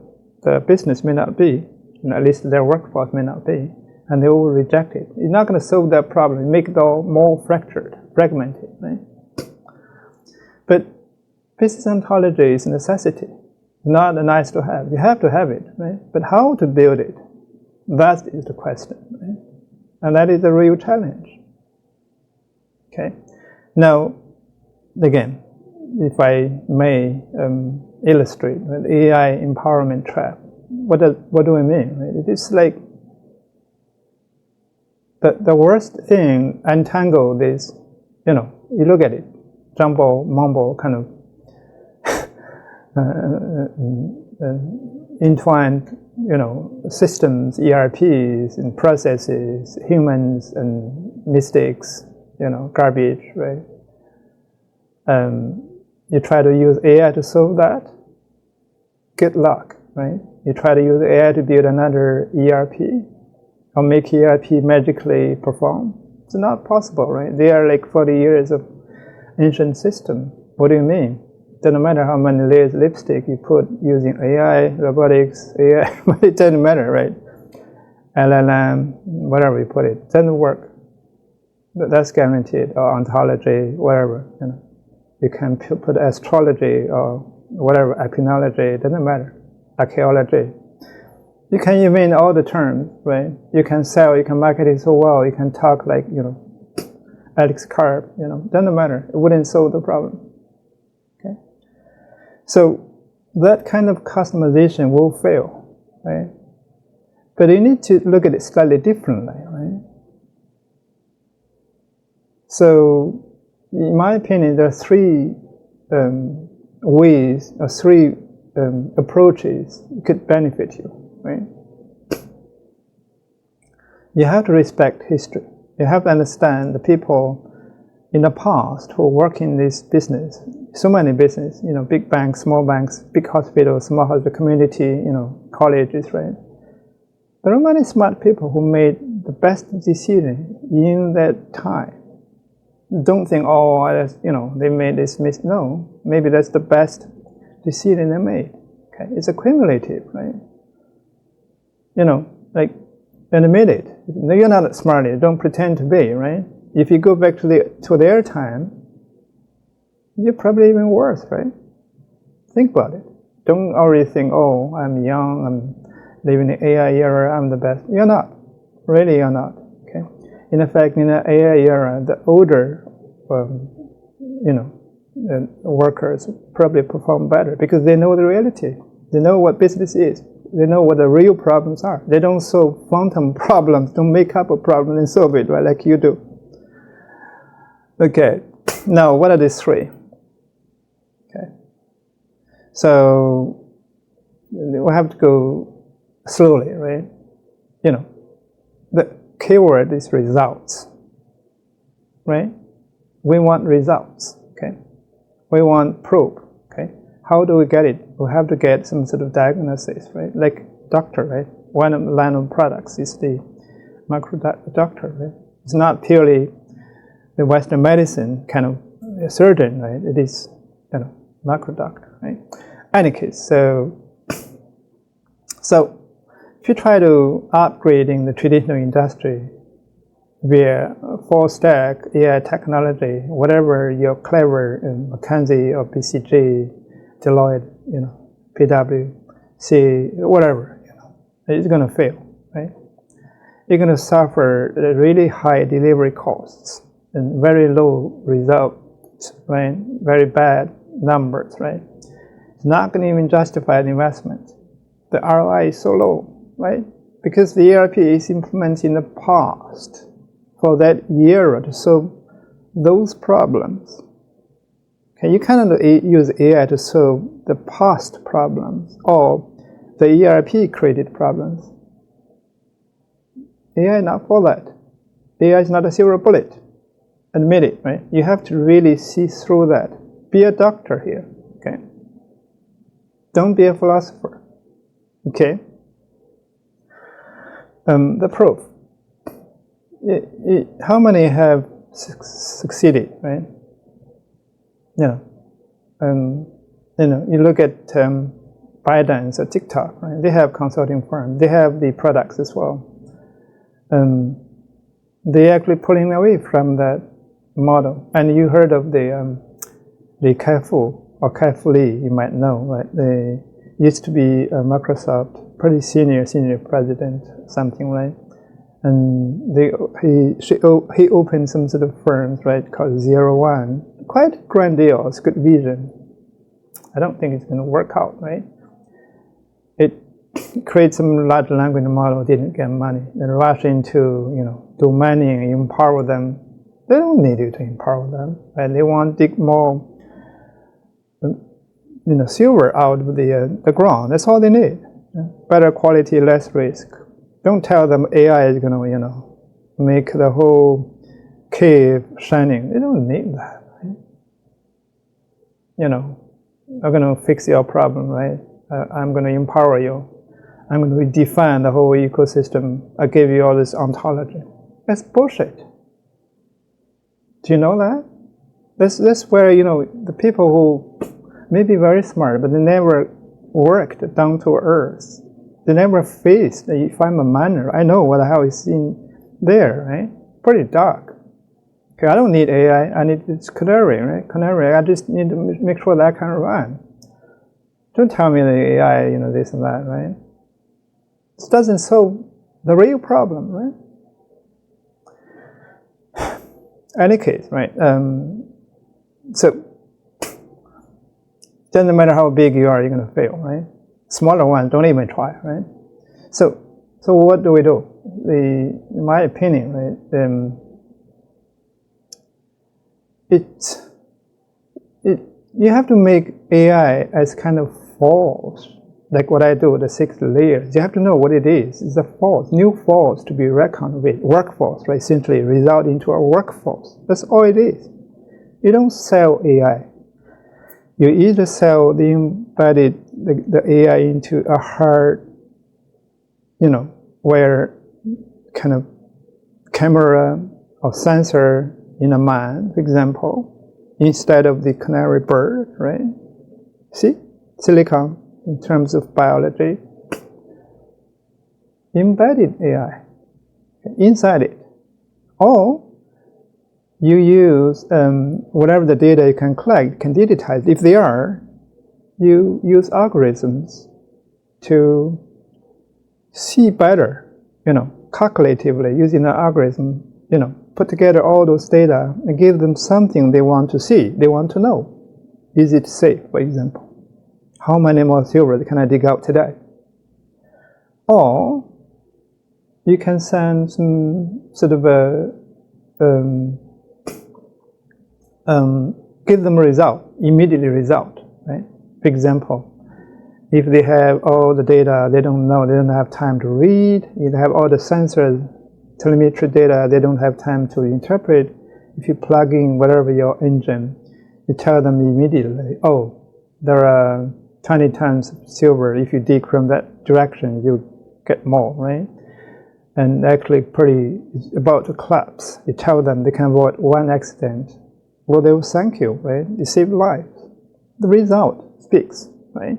the business may not be, at least their workforce may not be, and they will reject it. You're not going to solve that problem, make it all more fragmented, right? But business ontology is a necessity, not a nice to have. You have to have it, right? But how to build it? That is the question, right? And that is the real challenge. Okay. Now, again, if I may illustrate the AI empowerment trap, what do I mean? Right? It is like the worst thing, untangle this, you look at it, jumble, mumble, kind of entwined, systems, ERPs and processes, humans and mistakes, garbage, right? You try to use AI to solve that, good luck, right? You try to use AI to build another ERP or make ERP magically perform. It's not possible, right? They are like 40 years of ancient system. What do you mean? Doesn't matter how many layers of lipstick you put using AI, robotics, AI, but it doesn't matter, right? LLM, whatever you put it, doesn't work. That's guaranteed, or ontology, whatever, You can put astrology or whatever, epinology, doesn't matter, archaeology. You can invent all the terms, right? You can sell, you can market it so well, you can talk like, Alex Karp, doesn't matter. It wouldn't solve the problem. Okay? So that kind of customization will fail, right? But you need to look at it slightly differently, right? So, in my opinion, there are 3 ways or 3 approaches that could benefit you, right? You have to respect history. You have to understand the people in the past who work in this business. So many business, big banks, small banks, big hospitals, small hospital community, colleges, right? There are many smart people who made the best decision in that time. Don't think, they made this mistake. No, maybe that's the best decision they made. Okay, it's accumulative, right? Like admit it. No, you're not smart. Don't pretend to be, right? If you go back to their time, you're probably even worse, right? Think about it. Don't already think, I'm young, I'm living in the AI era, I'm the best. You're not. Really, you're not. Okay. In fact, in the AI era, the older, workers probably perform better because they know the reality. They know what business is. They know what the real problems are. They don't solve phantom problems, don't make up a problem and solve it, right, like you do. Okay, now what are these 3? Okay, so we have to go slowly, right? The keyword is results, right? We want results, okay? We want proof, okay? How do we get it? We have to get some sort of diagnosis, right? Like doctor, right? One of the line of products is the doctor, right? It's not purely the Western medicine kind of certain, right? It is, microduct, right? Any case, so if you try to upgrade in the traditional industry via full stack AI technology, whatever you're clever in McKinsey or BCG, Deloitte, PwC, whatever, it's going to fail, right? You're going to suffer really high delivery costs and very low results, right? Very bad numbers, right? It's not going to even justify the investment. The ROI is so low, right? Because the ERP is implemented in the past for that era to solve those problems. Okay, you cannot use AI to solve the past problems or the ERP created problems. AI is not for that. AI is not a silver bullet. Admit it, right? You have to really see through that. Be a doctor here, okay? Don't be a philosopher, okay? The proof. How many have succeeded, right? You look at ByteDance or TikTok, right? They have consulting firms. They have the products as well. They're actually pulling away from that model. And you heard of the Kai-Fu or Kai-Fu Lee, you might know, right? They used to be Microsoft, pretty senior president, something, right? And he opened some sort of firms, right, called Tier-1. Quite grandiose, good vision. I don't think it's going to work out, right? It creates some large language model, didn't get money. Then rush into, do mining, empower them. They don't need you to empower them, right? They want to dig more, silver out of the ground. That's all they need. Better quality, less risk. Don't tell them AI is going to, make the whole cave shining. They don't need that, right? I'm going to fix your problem, right? I'm going to empower you. I'm going to define the whole ecosystem. I give you all this ontology. That's bullshit. Do you know that? That's where, the people who may be very smart, but they never worked down to earth. They never faced, if I'm a miner, I know what the hell is in there, right? Pretty dark. Okay, I don't need AI, I need this canary, right? Canary, I just need to make sure that I can run. Don't tell me the AI, this and that, right? This doesn't solve the real problem, right? Any case, right? So, doesn't matter how big you are, you're going to fail, right? Smaller ones, don't even try, right? So what do we do? In my opinion, right? You have to make AI as kind of force, like what I do, the 6 layers. You have to know what it is. It's a force, new force to be reckoned with. Workforce, right? Simply result into a workforce. That's all it is. You don't sell AI. You either sell the embedded the AI into a hard, where kind of camera or sensor in a man, for example, instead of the canary bird, right? See? Silicon in terms of biology. Embedded AI inside it. Or you use whatever the data you can collect, can digitize. If they are, you use algorithms to see better, calculatively using the algorithm, put together all those data and give them something they want to see, they want to know. Is it safe, for example? How many more silver can I dig out today? Or you can send some sort of give them a result, immediately result, right? For example, if they have all the data they don't know, they don't have time to read, you have all the sensors, telemetry data they don't have time to interpret, if you plug in whatever your engine, you tell them immediately, oh, there are 20 tons of silver, if you dig from that direction, you get more, right? And actually it's about to collapse. You tell them they can avoid one accident, well, they will thank you, right? You save lives. The result speaks, right?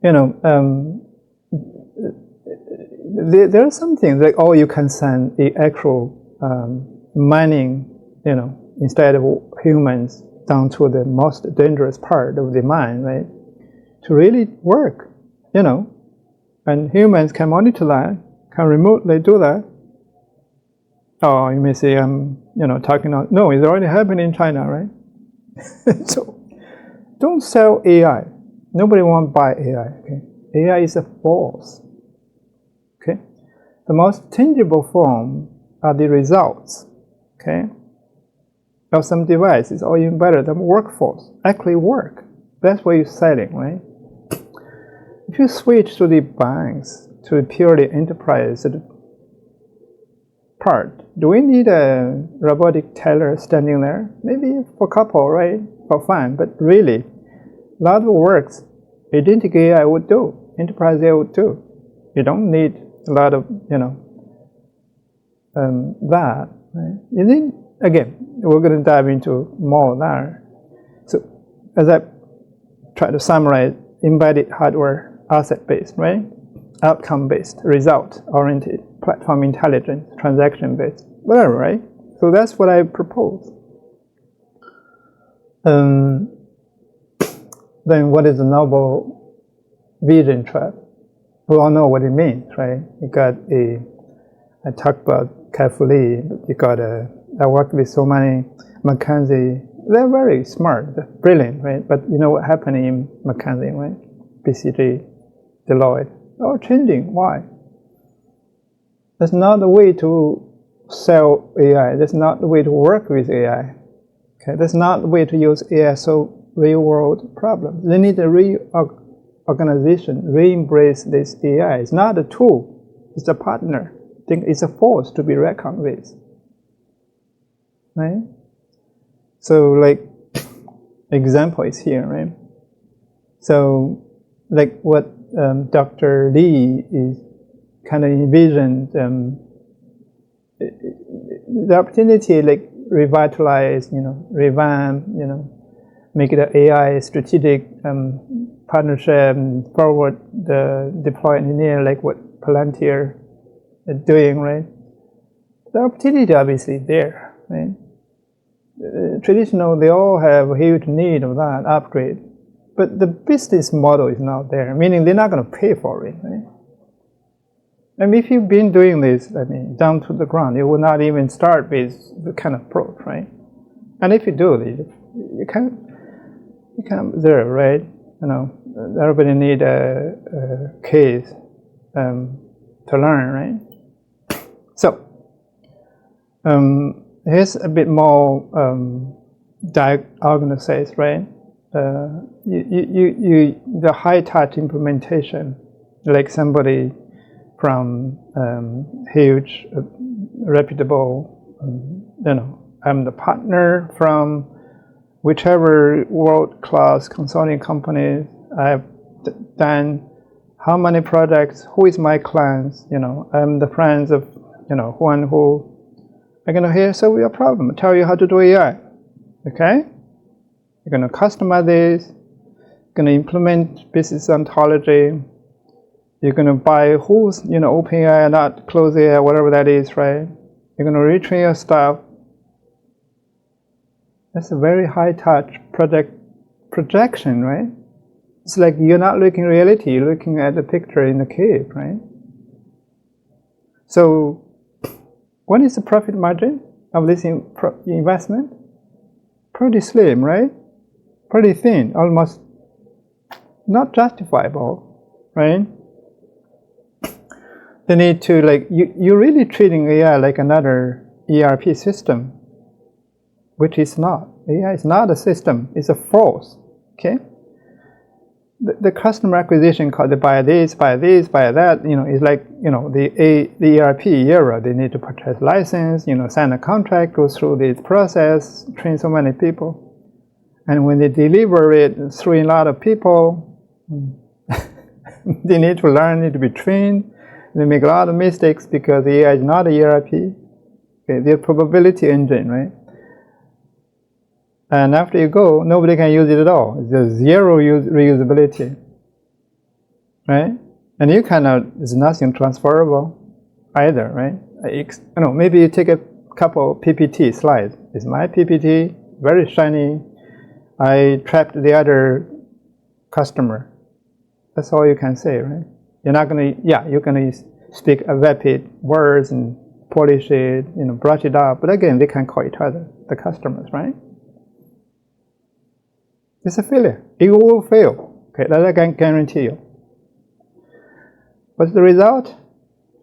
You know, there are some things like, oh, you can send the actual mining, you know, instead of humans down to the most dangerous part of the mine, right? To really work, you know, and humans can monitor that, can remotely do that. Oh, you may say I'm, you know, talking on. No, it's already happening in China, right? So don't sell AI. Nobody wants to buy AI. Okay, AI is a force. Okay, the most tangible form are the results. Okay, of some devices, or even better, the workforce actually work. That's what you're selling, right? If you switch to the banks, to a purely enterprise part, do we need a robotic teller standing there? Maybe for a couple, right? For fun, but really, a lot of works Agentic AI would do, enterprise AI would do. You don't need a lot of, you know, that, right? You need, again, we're going to dive into more of that. So, as I try to summarize, embedded hardware, asset-based, right? Outcome-based, result-oriented, platform intelligence, transaction-based, whatever, right? So that's what I propose. Then what is the noble vision trap? We all know what it means, right? You got I talked about carefully, you got I worked with so many McKinsey. They're very smart, they're brilliant, right? But you know what happened in McKinsey, right? BCG, Deloitte, all changing. Why? That's not the way to sell AI. That's not the way to work with AI. Okay, that's not the way to use AI. So real-world problems. They need a reorganization, re-embrace this AI. It's not a tool. It's a partner. I think it's a force to be reckoned with. Right? So, like, example is here, right? So, like what Dr. Lee is kind of envisioned, the opportunity, like, revitalize, you know, revamp, you know, make it an AI strategic partnership, and forward the deploy engineer, like what Palantir is doing, right? The opportunity obviously there, right? Traditional, they all have a huge need of that upgrade, but the business model is not there, meaning they're not going to pay for it, right? I mean, if you've been doing this, I mean, down to the ground, you will not even start with the kind of approach, right? And if you do this, you can't observe, right? You know, everybody need a case to learn, right? So, here's a bit more diagnosis, right? The high-touch implementation, like somebody from huge, reputable, you know, I'm the partner from whichever world-class consulting companies. I've done how many projects, who is my clients, you know, I'm the friends of, you know, who and who. I'm going to here solve your problem, tell you how to do AI, okay? You're going to customize this, going to implement business ontology, you're going to buy who's, you know, OpenAI, not close AI, whatever that is, right? You're going to retrain your stuff. That's a very high-touch projection, right? It's like you're not looking at reality, you're looking at the picture in the cave, right? So, what is the profit margin of this investment? Pretty slim, right? Pretty thin, almost not justifiable, right? They need to, like, you're really treating AI like another ERP system, which is not. AI is not a system, it's a force, okay? The customer acquisition cost, they buy this, buy that, you know, it's like, you know, the ERP era, they need to purchase license, you know, sign a contract, go through this process, train so many people. And when they deliver it, through a lot of people, they need to learn, need to be trained. They make a lot of mistakes because the AI is not a ERP. Okay, they're probability engine, right? And after you go, nobody can use it at all. There's zero reusability, right? And you there's nothing transferable either, right? Maybe you take a couple PPT slides. It's my PPT, very shiny. I trapped the other customer. That's all you can say, right? You're not gonna, you're gonna speak vapid words and polish it, brush it up. But again, they can call each other, the customers, right? It's a failure. It will fail. Okay, that I can guarantee you. What's the result?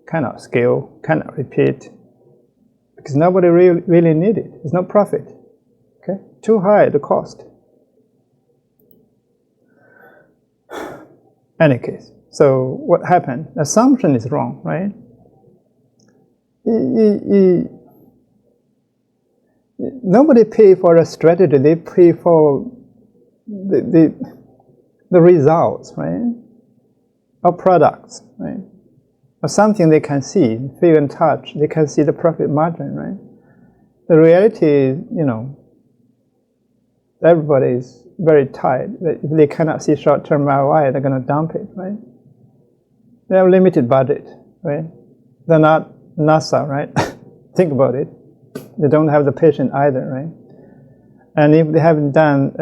Cannot scale, cannot repeat, because nobody really need it. There's no profit. Okay, too high the cost. Any case, so what happened? The assumption is wrong, right? Nobody pay for a strategy. They pay for the results, right? Of products, right? Or something they can see, feel and touch. They can see the profit margin, right? The reality is, everybody is very tight. If they cannot see short-term ROI, they're going to dump it, right? They have limited budget, right? They're not NASA, right? Think about it. They don't have the patience either, right? And if they haven't done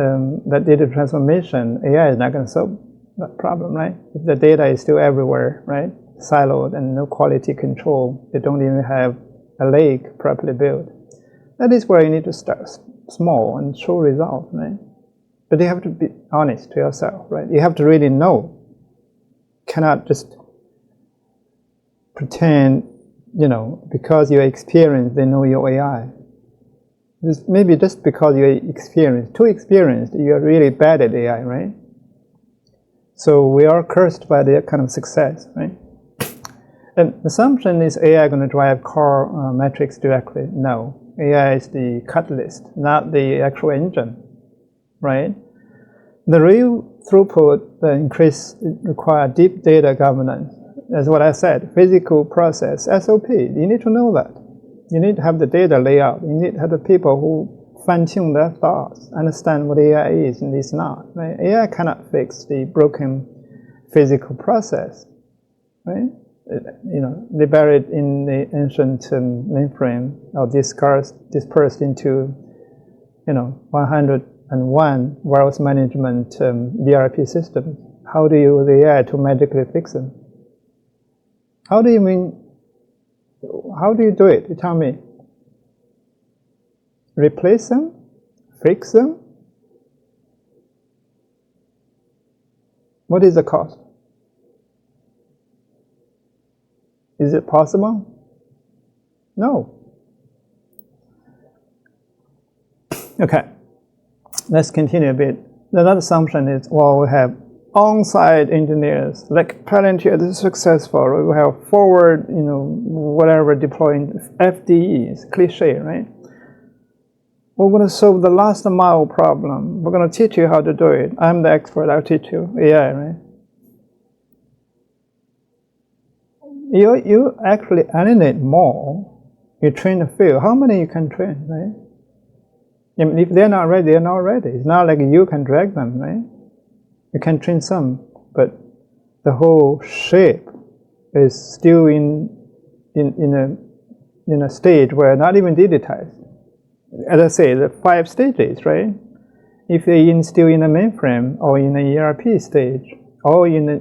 that data transformation, AI is not going to solve that problem, right? If the data is still everywhere, right? Siloed and no quality control, they don't even have a lake properly built. That is where you need to start small and show results, right? But you have to be honest to yourself, right? You have to really know. Cannot just pretend, because you're experienced, they know your AI. Maybe just because you're too experienced, you're really bad at AI, right? So we are cursed by that kind of success, right? And the assumption is AI going to drive core metrics directly. No. AI is the catalyst, not the actual engine, right? The real throughput, the increase require deep data governance. That's what I said, physical process, SOP. You need to know that. You need to have the data layout. You need to have the people who fine-tune their thoughts, understand what AI is and is not. Right? AI cannot fix the broken physical process, right? They buried in the ancient mainframe or dispersed into, 101 warehouse management ERP systems. How do you use AI to magically fix them? How do you do it? You tell me. Replace them? Fix them? What is the cost? Is it possible? No. Okay, let's continue a bit. Another assumption is, we have on-site engineers, like Palantir is successful. We have forward, whatever deploying FDEs, cliche, right? We're going to solve the last mile problem. We're going to teach you how to do it. I'm the expert. I'll teach you AI, right? You actually alienate more. You train a few. How many you can train, right? If they're not ready, they're not ready. It's not like you can drag them, right? You can train some, but the whole shape is still in a stage where not even digitized. As I say, the 5 stages, right? If they're still in a mainframe or in an ERP stage or in a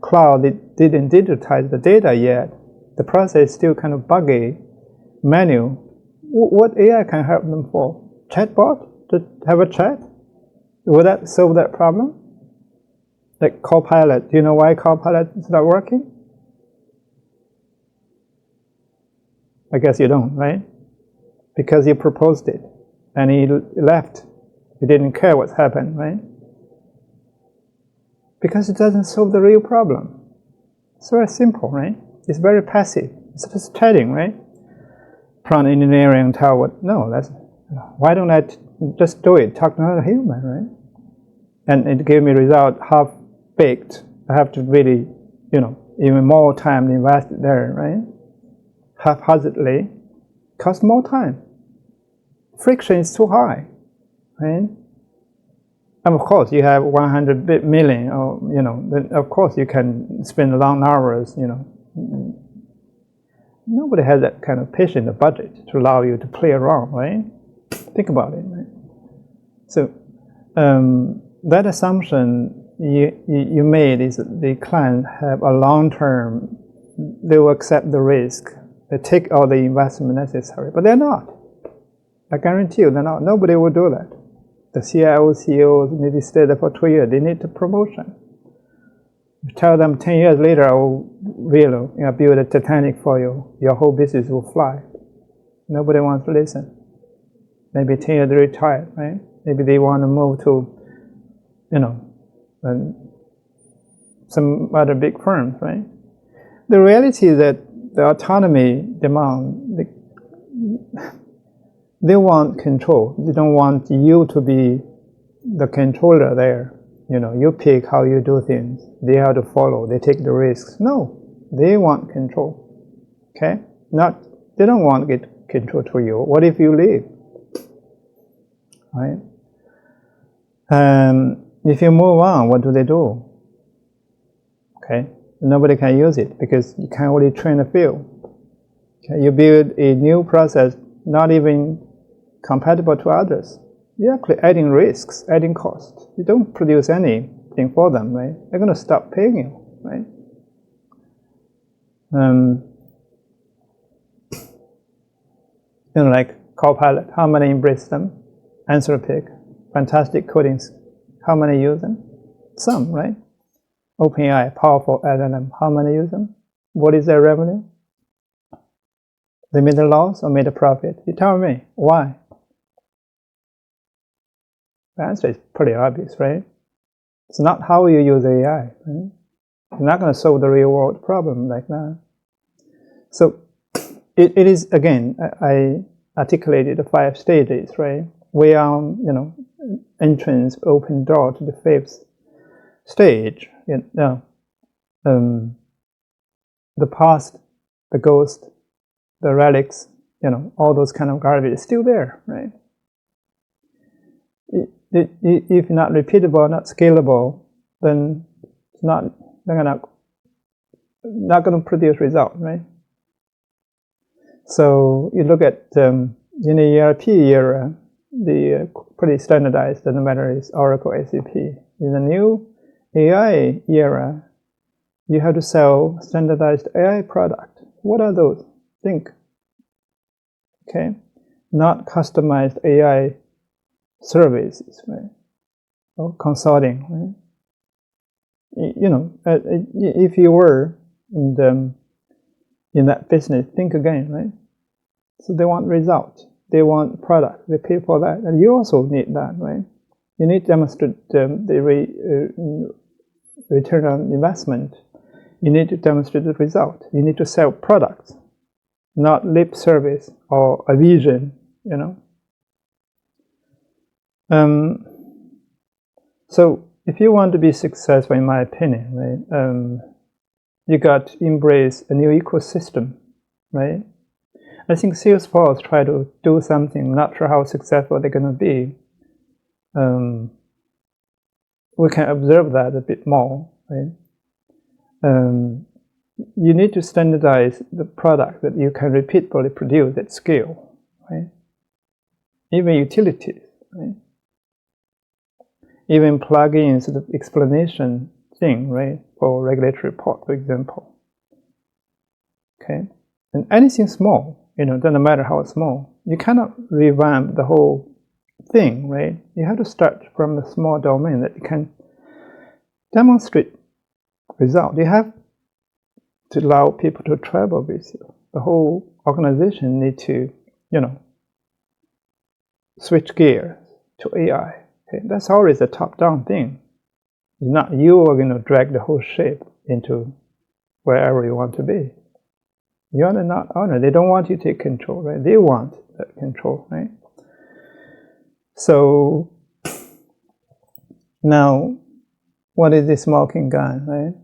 cloud, it didn't digitize the data yet. The process is still kind of buggy, manual. What AI can help them for? Chatbot? To have a chat? Will that solve that problem? Like Copilot. Do you know why Copilot is not working? I guess you don't, right? Because you proposed it and he left. He didn't care what's happened, right? Because it doesn't solve the real problem. It's very simple, right? It's very passive. It's just chatting, right? Prompt engineering, tell what? No, why don't I just do it? Talk to another human, right? And it gave me result half-baked. I have to really, even more time invested there, right? Haphazardly, cost more time. Friction is too high. right? And of course, you have 100 million, or then of course you can spend long hours. Nobody has that kind of patience or budget to allow you to play around, right? Think about it, right? So that assumption you made is that the client have a long-term, they will accept the risk, they take all the investment necessary, but they're not. I guarantee you they're not. Nobody will do that. The CIOs, CEOs maybe stay there for 2 years. They need a promotion. You tell them 10 years later, I will build a Titanic for you. Your whole business will fly. Nobody wants to listen. Maybe 10 years they retire, right? Maybe they want to move to, some other big firms, right? The reality is that the autonomy demand, they want control. They don't want you to be the controller there. You pick how you do things. They have to follow. They take the risks. No, they want control. Okay? They don't want to get control to you. What if you leave? Right? If you move on, what do? Okay? Nobody can use it because you can't really train the field. Okay? You build a new process, not even compatible to others. You're actually adding risks, adding costs. You don't produce anything for them, right? They're going to stop paying you, right? Like Copilot, how many embrace them? Anthropic, fantastic codings, how many use them? Some, right? OpenAI, powerful LLM, how many use them? What is their revenue? They made a loss or made a profit? You tell me, why? The answer is pretty obvious, right? It's not how you use AI. Right? You're not going to solve the real world problem like that. So it is, again, I articulated the 5 stages, right? We are, entrance, open door to the 5th stage. The past, the ghost, the relics, all those kind of garbage is still there, right? If not repeatable, not scalable, then it's not going to produce result, right? So you look at in the ERP era, the pretty standardized, no matter it's Oracle, SAP. In the new AI era, you have to sell standardized AI product. What are those? Think. Okay, not customized AI services, right? Or consulting, right? If you were in that business, think again, right? So they want result, they want product, they pay for that, and you also need that, right? You need to demonstrate the return on investment. You need to demonstrate the result. You need to sell products, not lip service or a vision, So if you want to be successful, in my opinion, right, you got to embrace a new ecosystem, right? I think Salesforce try to do something, not sure how successful they're going to be. We can observe that a bit more, right? You need to standardize the product that you can repeatedly produce at scale, right? Even utilities, right? Even plugins, the explanation thing, right? For regulatory report, for example. Okay? And anything small, doesn't matter how small, you cannot revamp the whole thing, right? You have to start from the small domain that you can demonstrate result. You have to allow people to travel with you. The whole organization need to, switch gears to AI. Okay? That's always a top-down thing. It's not you are going to drag the whole ship into wherever you want to be. You are not owner. They don't want you to take control, right? They want that control, right? So now, what is the smoking gun, right?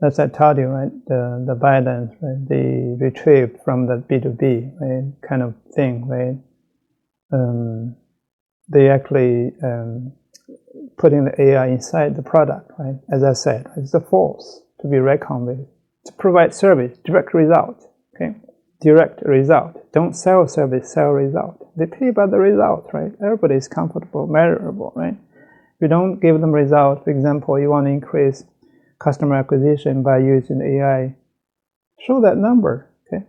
As I told you, right? The balance, right? The retrieve from the B2B, right? Kind of thing, right? they actually putting the AI inside the product, right? As I said, it's a force to be reckoned with, to provide service, direct result, okay? Direct result. Don't sell service, sell result. They pay by the result, right? Everybody is comfortable, measurable, right? If you don't give them result, for example, you want to increase customer acquisition by using AI, show that number, okay?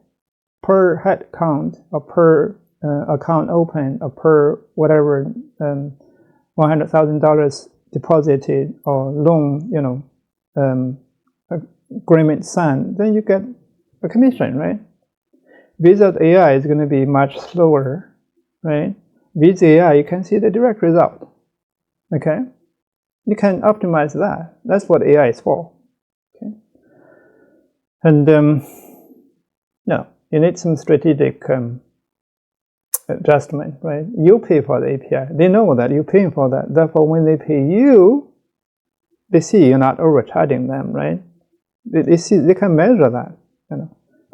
Per head count or per account open or per whatever $100,000 deposited or loan, agreement signed, then you get a commission, right? Without AI, it's going to be much slower, right? With AI, you can see the direct result, okay? You can optimize that. That's what AI is for, okay? And, you need some strategic adjustment, right? You pay for the API. They know that you're paying for that. Therefore, when they pay you, they see you're not overcharging them, right? They see, they can measure that,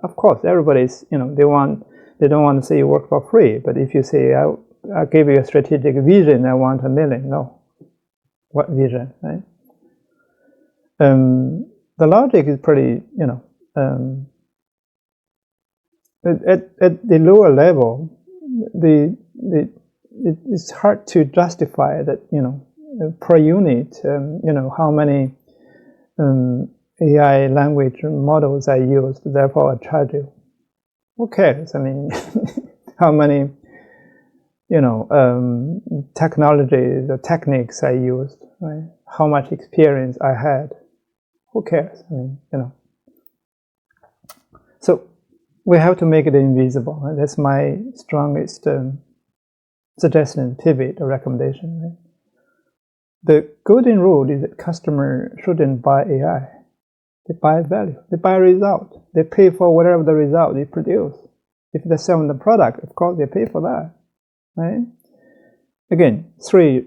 Of course, everybody's, they don't want to say you work for free. But if you say, I give you a strategic vision, I want $1 million. No. What vision, right? The logic is pretty, at the lower level, it's hard to justify that, per unit, how many AI language models I use, therefore I charge you. Who cares? I mean, how many, technologies or techniques I used, right? How much experience I had. Who cares? I mean, So we have to make it invisible. Right? That's my strongest suggestion, pivot, or recommendation. Right? The golden rule is that customer shouldn't buy AI. They buy value. They buy result. They pay for whatever the result they produce. If they're selling the product, of course they pay for that. Right? Again, 3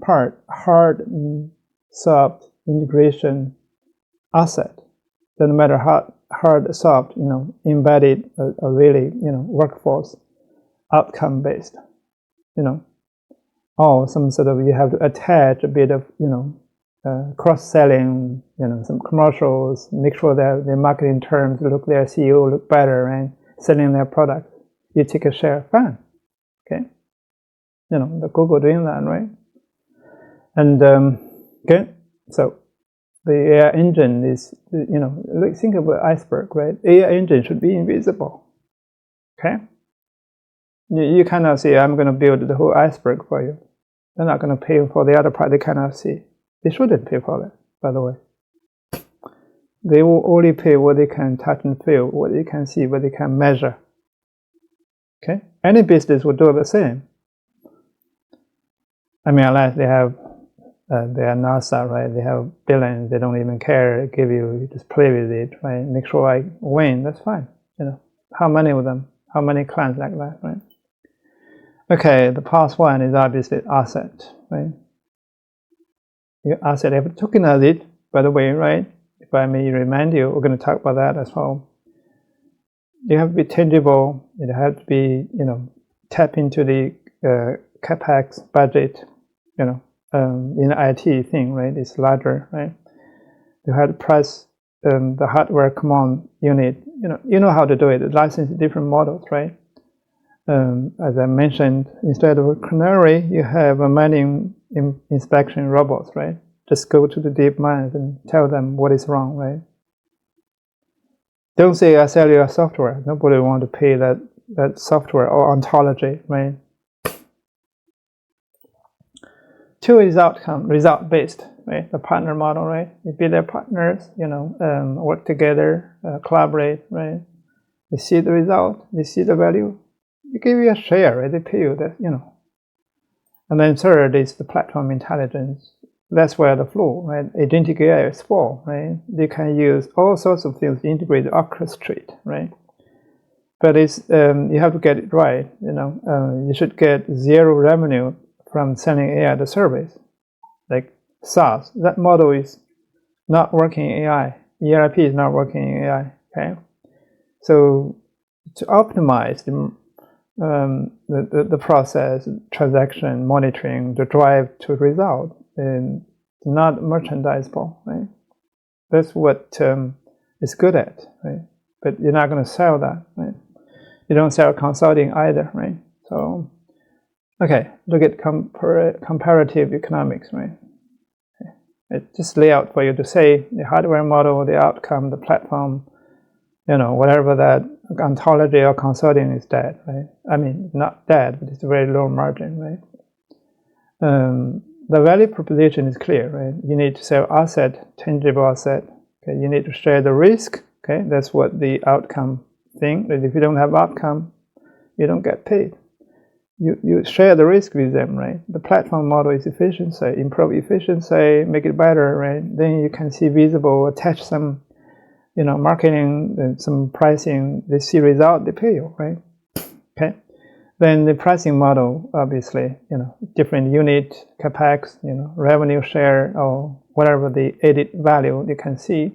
part: hard, soft, integration, asset. Doesn't matter how hard, soft, embedded, or really, workforce, outcome based, or some sort of, you have to attach a bit of, cross-selling, some commercials, make sure that their marketing terms look, their CEO look better, and selling their product. You take a share, fine, okay? The Google doing that, right? And, okay, so the AI engine is, think of an iceberg, right? AI engine should be invisible, okay? You cannot say, I'm going to build the whole iceberg for you. They're not going to pay for the other part they cannot see. They shouldn't pay for that, by the way. They will only pay what they can touch and feel, what they can see, what they can measure. Okay? Any business will do the same. I mean, unless they have, they are NASA, right? They have billions, they don't even care, give you just play with it, right? Make sure I win, that's fine. How many of them? How many clients like that, right? Okay, the past one is obviously asset, right? Your asset, I have tokenized it, by the way, right? If I may remind you, we're going to talk about that as well. You have to be tangible. It has to be, tap into the capex budget, in the IT thing, right? It's larger, right? You have to press the hardware command unit. You know how to do it. License different models, right? As I mentioned, instead of a canary, you have a mining inspection robots, right? Just go to the deep mines and tell them what is wrong, right? Don't say, I sell you a software. Nobody want to pay that software or ontology, right? 2 is outcome, result-based, right? The partner model, right? You be their partners, work together, collaborate, right? They see the result, they see the value. They give you a share, right? They pay you that, And then 3rd is the platform intelligence. That's where the flow, right? Agentic AI is for, right? They can use all sorts of things to integrate, orchestrate, right? But it's you have to get it right, You should get 0 revenue from selling AI as a service, like SaaS. That model is not working in AI. ERP is not working in AI, okay? So to optimize the process, transaction, monitoring, the drive to result, and not merchandisable, right? That's what it's good at, right? But you're not going to sell that, right? You don't sell consulting either, right? So, okay, look at comparative economics, right? Okay. It's just layout for you to say the hardware model, the outcome, the platform, whatever that ontology or consulting is dead, right? I mean, not dead, but it's a very low margin, right? The value proposition is clear, right? You need to sell asset, tangible asset. Okay, you need to share the risk. Okay, that's what the outcome thing. That if you don't have outcome, you don't get paid. You share the risk with them, right? The platform model is efficiency, improve efficiency, make it better, right? Then you can see visible, attach some, marketing and some pricing. They see result, they pay you, right? Okay. Then the pricing model, obviously, different unit, capex, revenue share, or whatever the added value you can see.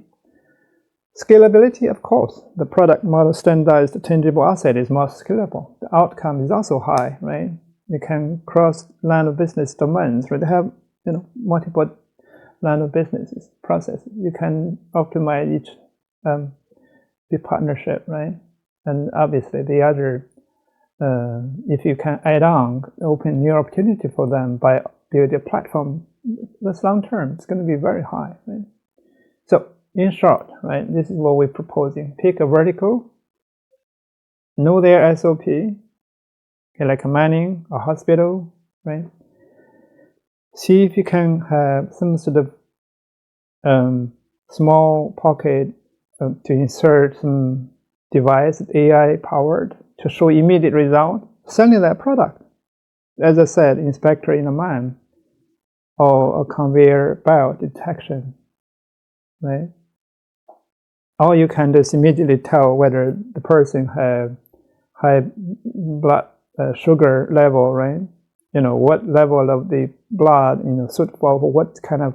Scalability, of course. The product model standardized tangible asset is more scalable. The outcome is also high, right? You can cross line of business domains, right? They have, multiple line of businesses, processes. You can optimize each the partnership, right? And obviously the other, if you can add on, open new opportunity for them by building a platform, that's long term. It's going to be very high, right? So in short, right, this is what we're proposing. Pick a vertical, know their SOP, okay, like a mining, a hospital, right? See if you can have some sort of small pocket to insert some device, AI powered, to show immediate result, selling that product. As I said, inspector in a mine, or a conveyor belt detection, right? All you can do is immediately tell whether the person have high blood sugar level, right? What level of the blood, suitable for what kind of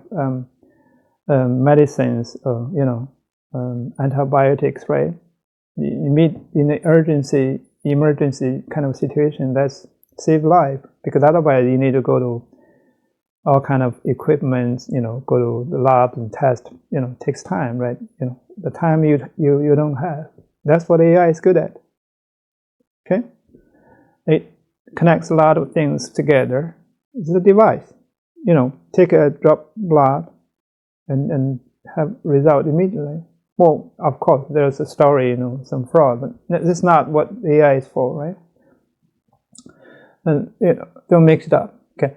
medicines, antibiotics, right? You meet in an emergency kind of situation, that's save life, because otherwise you need to go to all kind of equipment, go to the lab and test, takes time, right? The time you don't have. That's what AI is good at. Okay? It connects a lot of things together. It's a device. Take a drop blood and have result immediately. Well, of course, there's a story, some fraud, but that's not what AI is for, right? And don't mix it up. Okay.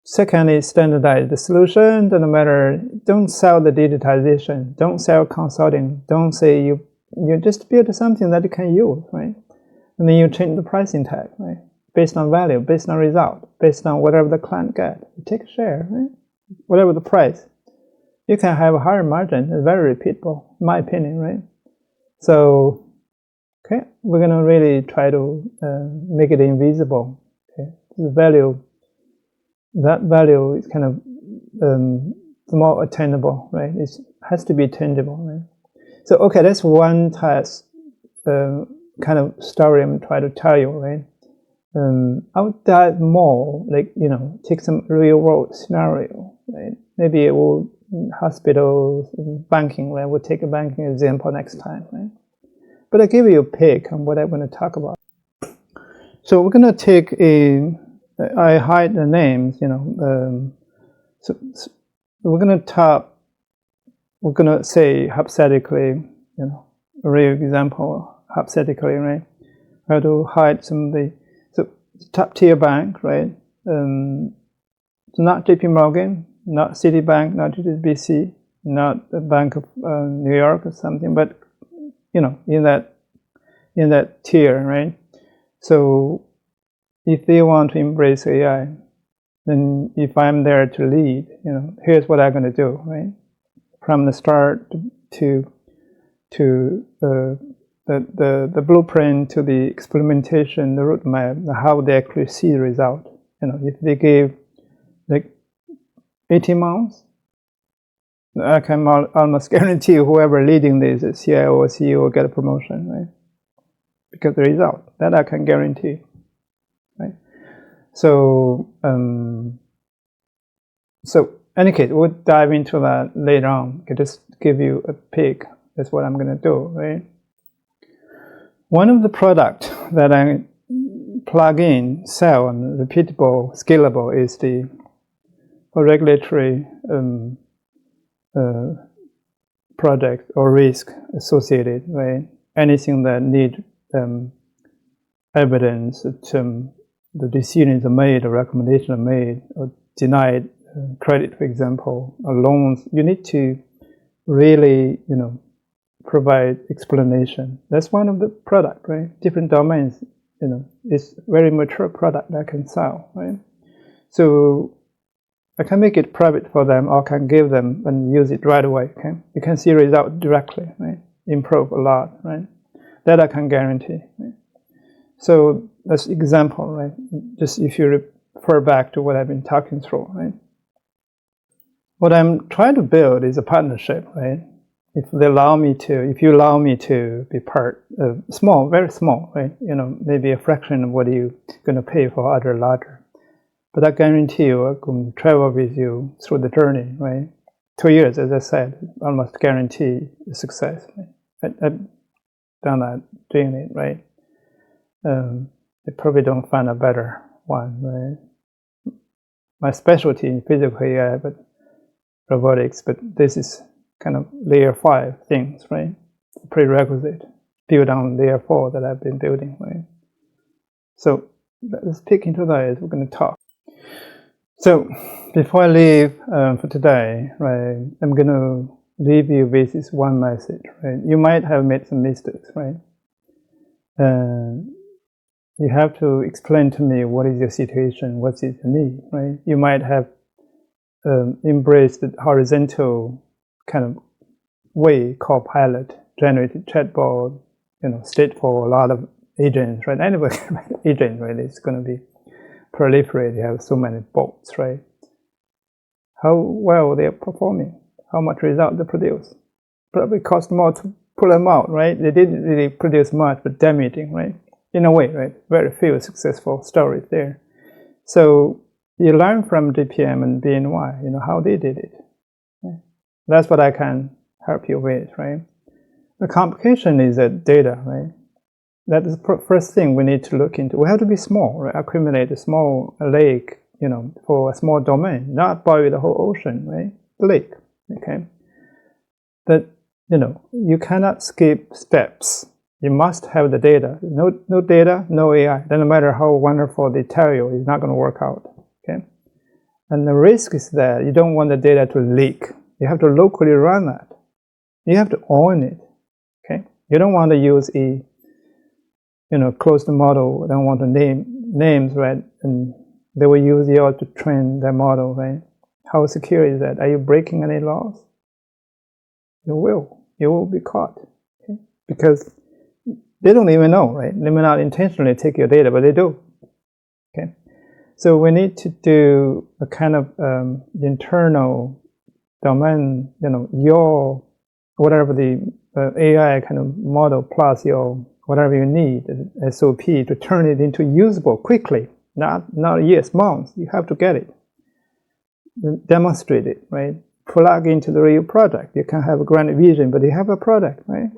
Second is standardize the solution. Doesn't matter. Don't sell the digitization. Don't sell consulting. Don't say you just build something that you can use, right? And then you change the pricing tag, right? Based on value, based on result, based on whatever the client gets. You take a share, right? Whatever the price. You can have a higher margin. It's very repeatable, in my opinion, right? So, okay, we're going to really try to make it invisible. Okay, the value, that value is kind of more attainable, right? It has to be tangible, right? So, okay, that's one task, kind of story I'm trying to tell you, right? I'll dive more, like, take some real world scenario, right? Maybe it will hospitals, banking, right? We'll take a banking example next time, right? But I'll give you a pick on what I want to talk about. So we're going to take I hide the names, so we're going to say hypothetically, a real example, hypothetically, right? How to hide some of the, so top tier bank, right? It's not JP Morgan, not Citibank, not HSBC, not the Bank of New York or something, but in that tier, right? So if they want to embrace AI, then if I'm there to lead, here's what I'm going to do, right? From the start to the blueprint to the experimentation, the roadmap, how they actually see the result. If they give like 18 months, I can almost guarantee whoever leading this, CIO or CEO, will get a promotion, right? Because the result, that I can guarantee. So, so any case, we'll dive into that later on. I just give you a peek. That's what I'm going to do, right? One of the products that I plug in, sell, and repeatable, scalable is the regulatory project or risk associated, right? Anything that need evidence that the decisions are made, or recommendations are made, or denied credit, for example, or loans, you need to really, provide explanation. That's one of the product, right? Different domains, it's very mature product that I can sell, right? So I can make it private for them, or can give them and use it right away. Okay, you can see result directly, right? Improve a lot, right? That I can guarantee. Right? So that's example, right? Just if you refer back to what I've been talking through, right? What I'm trying to build is a partnership, right? If you allow me to be part of small, very small, right? Maybe a fraction of what you're going to pay for other larger. But I guarantee you, I can travel with you through the journey, right? 2 years, as I said, almost guarantee success. Right? I've done that, doing it, right? I probably don't find a better one, right? My specialty in physical AI, but robotics, but this is kind of layer 5 things, right? Prerequisite, build on layer 4 that I've been building, right? So let's pick into that as we're going to talk. So before I leave for today, right, I'm going to leave you with this one message, right? You might have made some mistakes, right? You have to explain to me what is your situation, what is your need, right? You might have embraced the horizontal kind of way called pilot, generated chatbot, stateful, a lot of agents, right? Anybody can write an agent, right? It's going to be proliferate. You have so many bots, right? How well they are performing, how much result they produce. Probably cost more to pull them out, right? They didn't really produce much, but damaging, right? In a way, right? Very few successful stories there. So you learn from DPM and BNY, how they did it. Right? That's what I can help you with, right? The complication is that data, right? That is the first thing we need to look into. We have to be small, right? Accumulate a small lake, for a small domain, not boil the whole ocean, right? The lake, okay? But, you cannot skip steps. You must have the data. No data, no AI. Doesn't matter how wonderful they tell you, it's not going to work out, okay? And the risk is that you don't want the data to leak. You have to locally run that. You have to own it, okay? You don't want to use a closed model, don't want to name names, right? And they will use yours to train their model, right? How secure is that? Are you breaking any laws? You will be caught, okay? Because they don't even know, right? They may not intentionally take your data, but they do, okay? So we need to do a kind of internal domain, your, whatever the AI kind of model plus your whatever you need, SOP, to turn it into usable quickly, not years, months. You have to get it, demonstrate it, right? Plug into the real product. You can have a grand vision, but you have a product, right?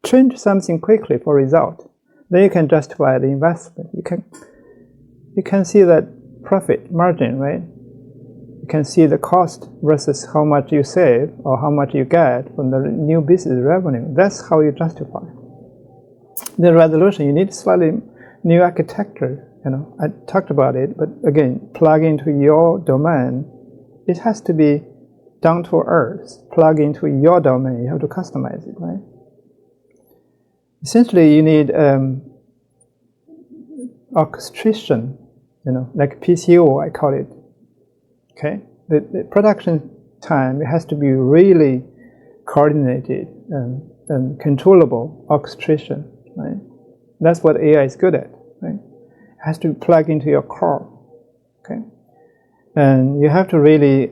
Change something quickly for result. Then you can justify the investment. You can see that profit margin, right? You can see the cost versus how much you save or how much you get from the new business revenue. That's how you justify the resolution. You need slightly new architecture. I talked about it, but again, plug into your domain. It has to be down to earth. Plug into your domain. You have to customize it, right? Essentially, you need orchestration. Like PCO, I call it. Okay, the production time, it has to be really coordinated and controllable orchestration. Right? That's what AI is good at, right? It has to plug into your core, okay? And you have to really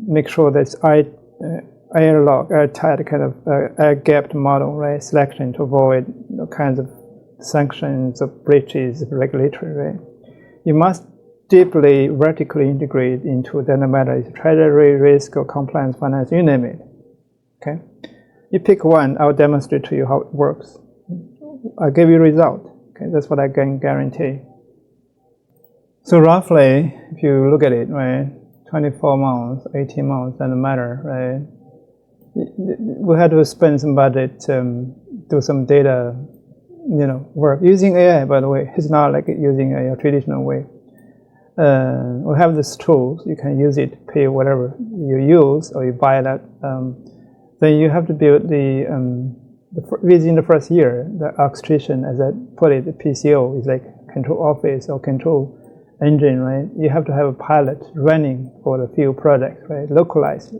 make sure that's airtight kind of air-gapped model, right? Selection to avoid kinds of sanctions of breaches of regulatory, right? You must deeply vertically integrate into, doesn't matter, it's treasury, risk, or compliance, finance, you name it. Okay, you pick one, I'll demonstrate to you how it works. I'll give you a result. Okay, that's what I can guarantee. So roughly, if you look at it, right, 24 months, 18 months, doesn't matter, right? We had to spend some budget, do some data, work using AI. By the way, it's not like using a traditional way. We have these tools. You can use it, pay whatever you use, or you buy that. Then you have to build within the first year, the orchestration, as I put it, the PCO is like control office or control engine, right? You have to have a pilot running for a few projects, right? Localized,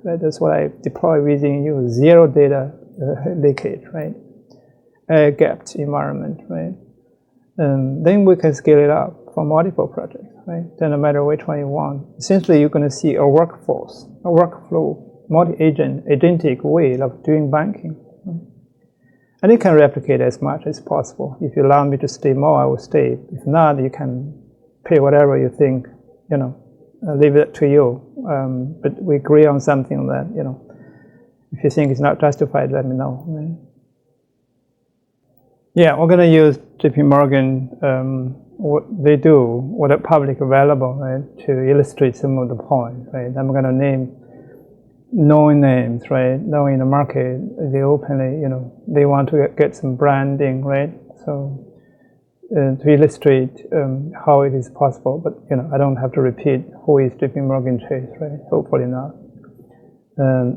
right? That's what I deploy within you, zero data leakage, right? Gapped environment, right? Then we can scale it up for multiple projects, right? Doesn't matter which one you want. Essentially, you're going to see a workforce, a workflow, multi-agent, agentic way of doing banking. Right? And you can replicate as much as possible. If you allow me to stay more, I will stay. If not, you can pay whatever you think, leave it to you. But we agree on something that, if you think it's not justified, let me know. Right? Yeah, we're going to use JP Morgan, what they do, what are public available, right, to illustrate some of the points, right? I'm going to name known names, right? Knowing the market, they openly, they want to get some branding, right? So to illustrate how it is possible, but I don't have to repeat who is JP Morgan Chase, right? Hopefully not.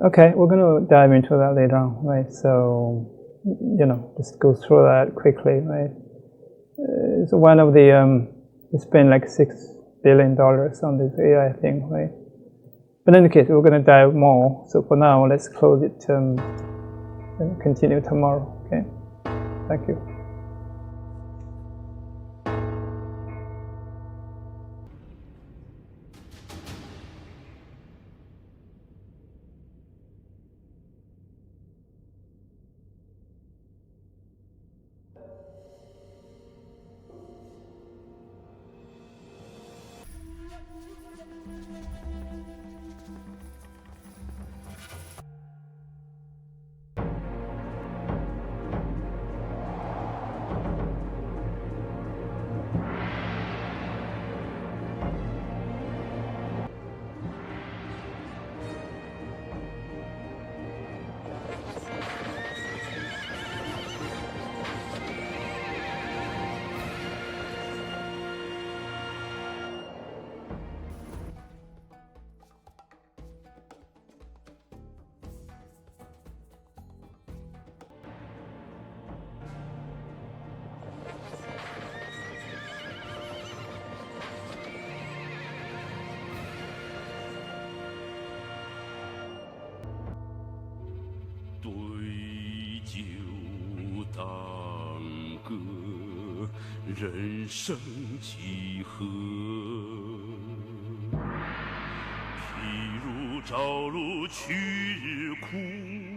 Okay, we're going to dive into that later on, right? So just go through that quickly, right? It's one of the we spent like $6 billion on this AI thing, right? But in any case, we're going to dive more. So for now, let's close it and continue tomorrow. Okay. Thank you.人生几何？譬如朝露去日苦。